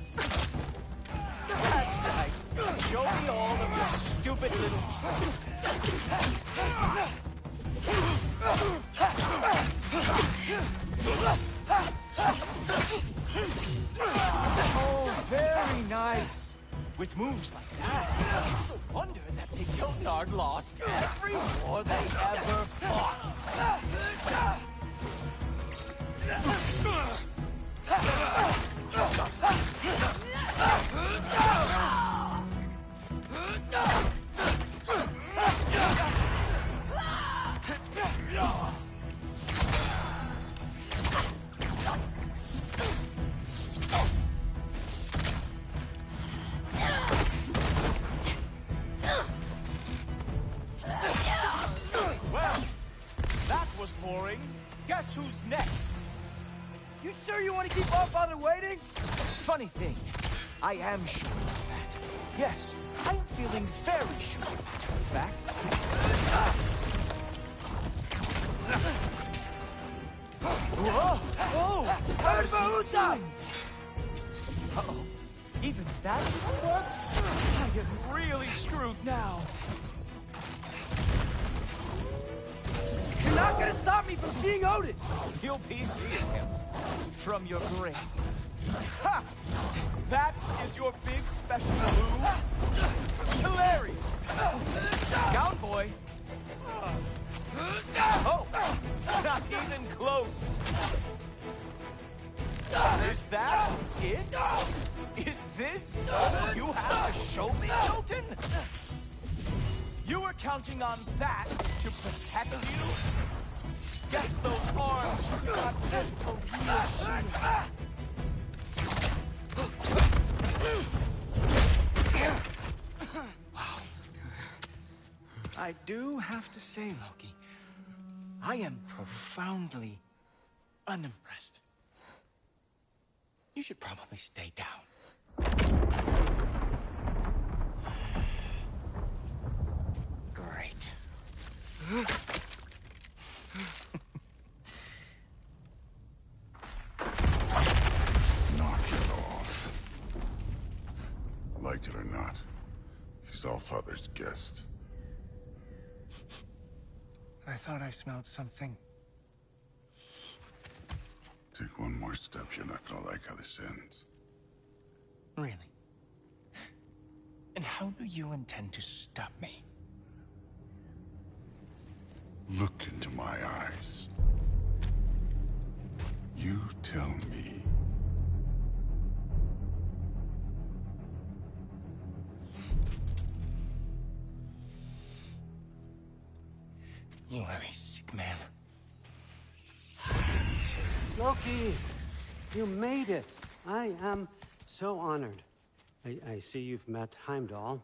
J: That's right. Show me all of your stupid little... Oh, very nice. With moves like that, it's a wonder that the Jotnar lost every war they ever fought. Well, that was boring. Guess who's next?
Q: You sure you want to keep our father waiting?
J: Funny thing, I am sure of that. Yes, I'm feeling very sure, matter of fact. Whoa! Oh! Uh-oh. Even that didn't work? I am really screwed now.
Q: You're not gonna stop me from seeing Odin!
J: You'll be seeing him from your grave. Ha! That is your big special move? Hilarious! Down, boy! Oh! Not even close! Is that it? Is this all you have to show me, Jotun? You were counting on that to protect you? Guess those arms could not lift a real shield. Wow. I do have to say, Loki, I am profoundly unimpressed. You should probably stay down. Great.
C: Knock it off. Like it or not, he's Allfather's guest.
J: I thought I smelled something.
C: Take one more step, you're not gonna like how this ends.
J: Really? And how do you intend to stop me?
C: Look into my eyes. You tell me.
J: You are a sick man.
R: Loki, you made it. I am so honored. I see you've met Heimdall.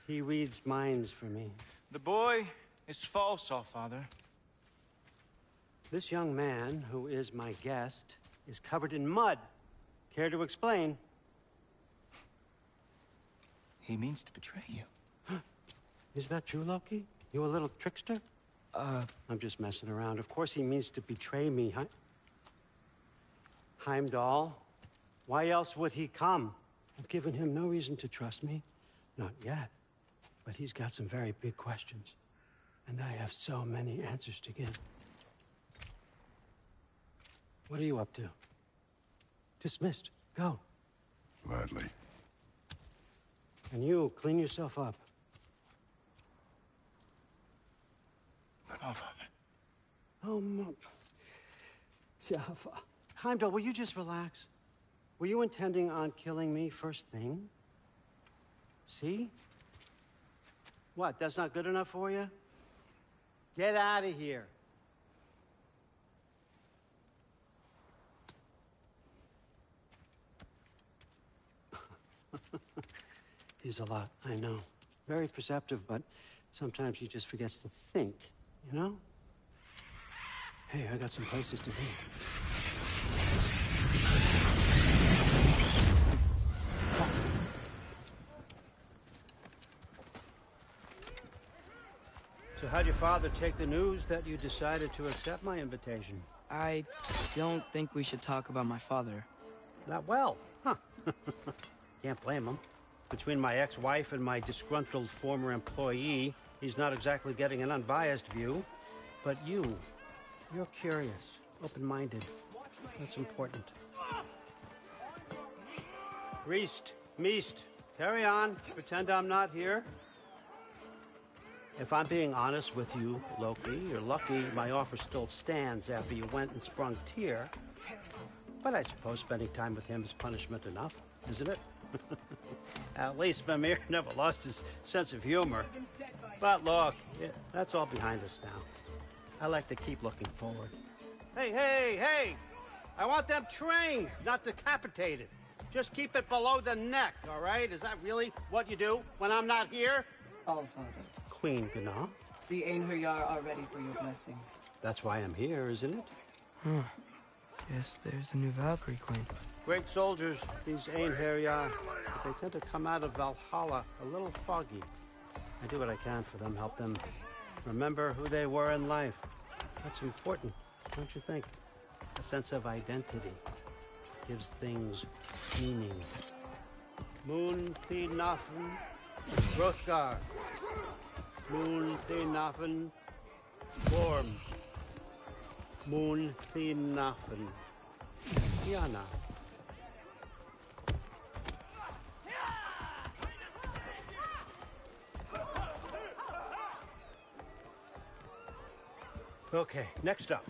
R: He reads minds for me.
J: The boy is false, Allfather.
R: This young man, who is my guest, is covered in mud. Care to explain?
J: He means to betray you.
R: Is that true, Loki? You a little trickster? I'm just messing around. Of course he means to betray me, huh? Heimdall? Why else would he come? I've given him no reason to trust me. Not yet. But he's got some very big questions. And I have so many answers to give. What are you up to? Dismissed. Go.
C: Gladly.
R: And you, clean yourself up.
J: But Allfather.
R: Oh, Heimdall, will you just relax? Were you intending on killing me first thing? See? What, that's not good enough for you? Get out of here. He's a lot, I know. Very perceptive, but sometimes he just forgets to think, you know? Hey, I got some places to be. So how'd your father take the news that you decided to accept my invitation?
I: I don't think we should talk about my father.
R: That well, huh? Can't blame him. Between my ex-wife and my disgruntled former employee, he's not exactly getting an unbiased view. But you're curious, open-minded. That's important. Riest, meest, carry on. Pretend I'm not here. If I'm being honest with you, Loki, you're lucky my offer still stands after you went and sprung Tyr. But I suppose spending time with him is punishment enough, isn't it? At least Mimir never lost his sense of humor. But look, that's all behind us now. I like to keep looking forward. Hey! I want them trained, not decapitated. Just keep it below the neck, all right? Is that really what you do when I'm not here?
E: All Father.
R: Queen Gná.
E: The Einherjar are ready for your blessings.
R: That's why I'm here, isn't it?
I: Huh. Guess there's a new Valkyrie Queen.
R: Great soldiers, these Einherjar. They tend to come out of Valhalla a little foggy. I do what I can for them, help them remember who they were in life. That's important, don't you think? A sense of identity gives things meaning. Moon Thinafen, Hrothgar. Moon Thinafen, Gorm. Moon Thinafen, Tiana. Okay, next up.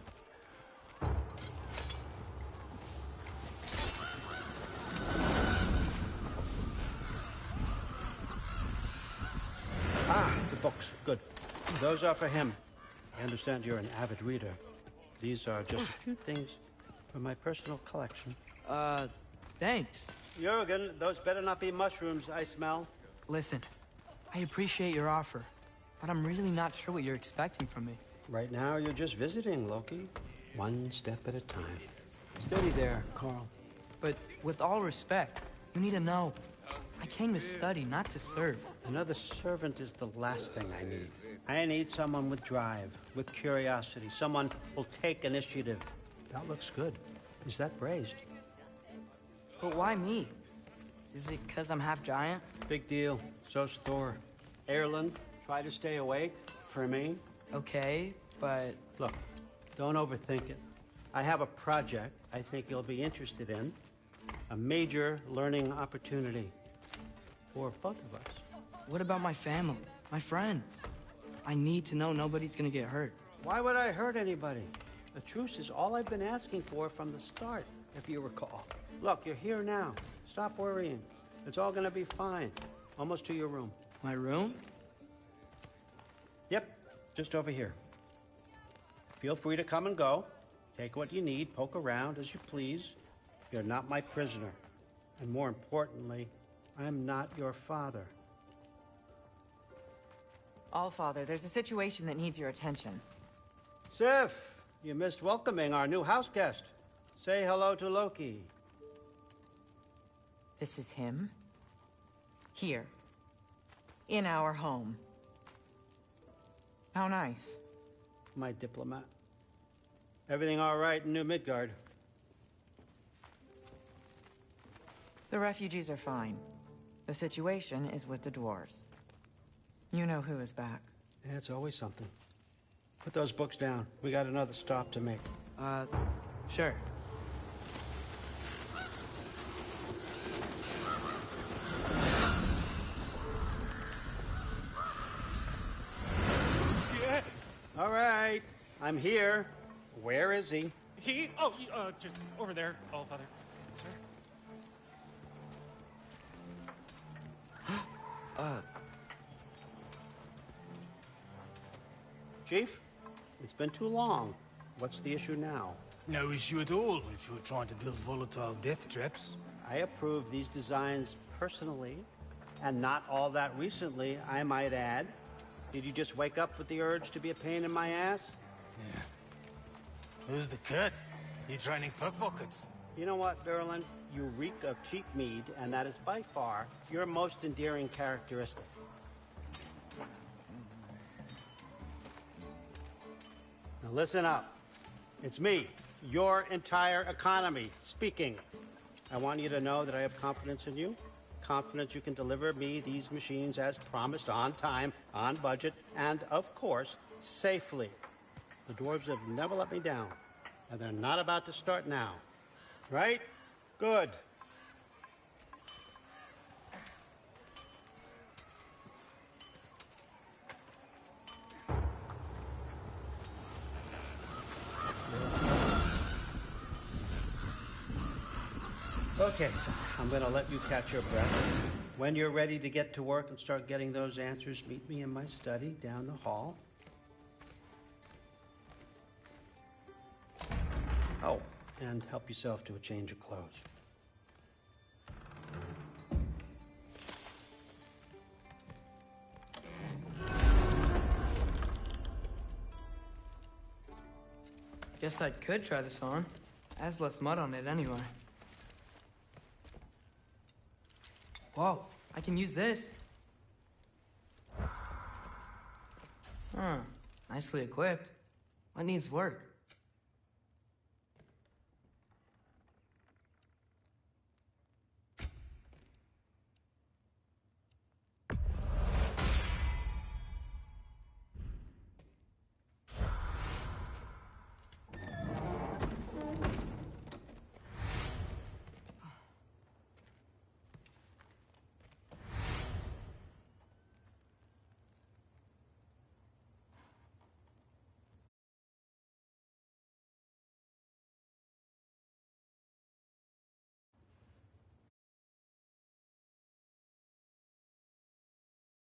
R: The books. Good. Those are for him. I understand you're an avid reader. These are just a few things from my personal collection.
I: Thanks.
R: Jurgen, those better not be mushrooms I smell.
I: Listen, I appreciate your offer, but I'm really not sure what you're expecting from me.
R: Right now, you're just visiting, Loki. One step at a time. Steady there, Carl.
I: But with all respect, you need to know, I came to study, not to serve.
R: Another servant is the last thing I need. I need someone with drive, with curiosity, someone who'll take initiative. That looks good. Is that braised?
I: But why me? Is it because I'm half giant?
R: Big deal. So's Thor. Erlen, try to stay awake for me.
I: Okay, but...
R: Look, don't overthink it. I have a project I think you'll be interested in. A major learning opportunity for both of us.
I: What about my family, my friends? I need to know nobody's gonna get hurt.
R: Why would I hurt anybody? A truce is all I've been asking for from the start, if you recall. Look, you're here now. Stop worrying. It's all gonna be fine. Almost to your room.
I: My room?
R: Yep, just over here. Feel free to come and go. Take what you need, poke around as you please. You're not my prisoner. And more importantly, I'm not your father.
S: Allfather, there's a situation that needs your attention.
R: Sif, you missed welcoming our new house guest. Say hello to Loki.
S: This is him? Here. In our home. How nice.
R: My diplomat. Everything all right in New Midgard?
S: The refugees are fine. The situation is with the dwarves. You know who is back.
R: Yeah, it's always something. Put those books down. We got another stop to make.
I: Sure.
R: Yeah. All right. I'm here. Where is he?
P: Just over there, Allfather. Sir?
R: Chief, it's been too long. What's the issue now?
T: No issue at all if you're trying to build volatile death traps.
R: I approve these designs personally, and not all that recently, I might add. Did you just wake up with the urge to be a pain in my ass?
T: Yeah. Who's the cut? You training pickpockets?
R: You know what, Derlin? You reek of cheap mead, and that is by far your most endearing characteristic. Now listen up. It's me, your entire economy, speaking. I want you to know that I have confidence in you, confidence you can deliver me these machines as promised, on time, on budget, and, of course, safely. The dwarves have never let me down, and they're not about to start now. Right? Good. Okay, so I'm going to let you catch your breath. When you're ready to get to work and start getting those answers, meet me in my study down the hall. Oh, and help yourself to a change of clothes.
E: Guess I could try this on. Has less mud on it anyway. Whoa, I can use this. Huh, nicely equipped. What needs work?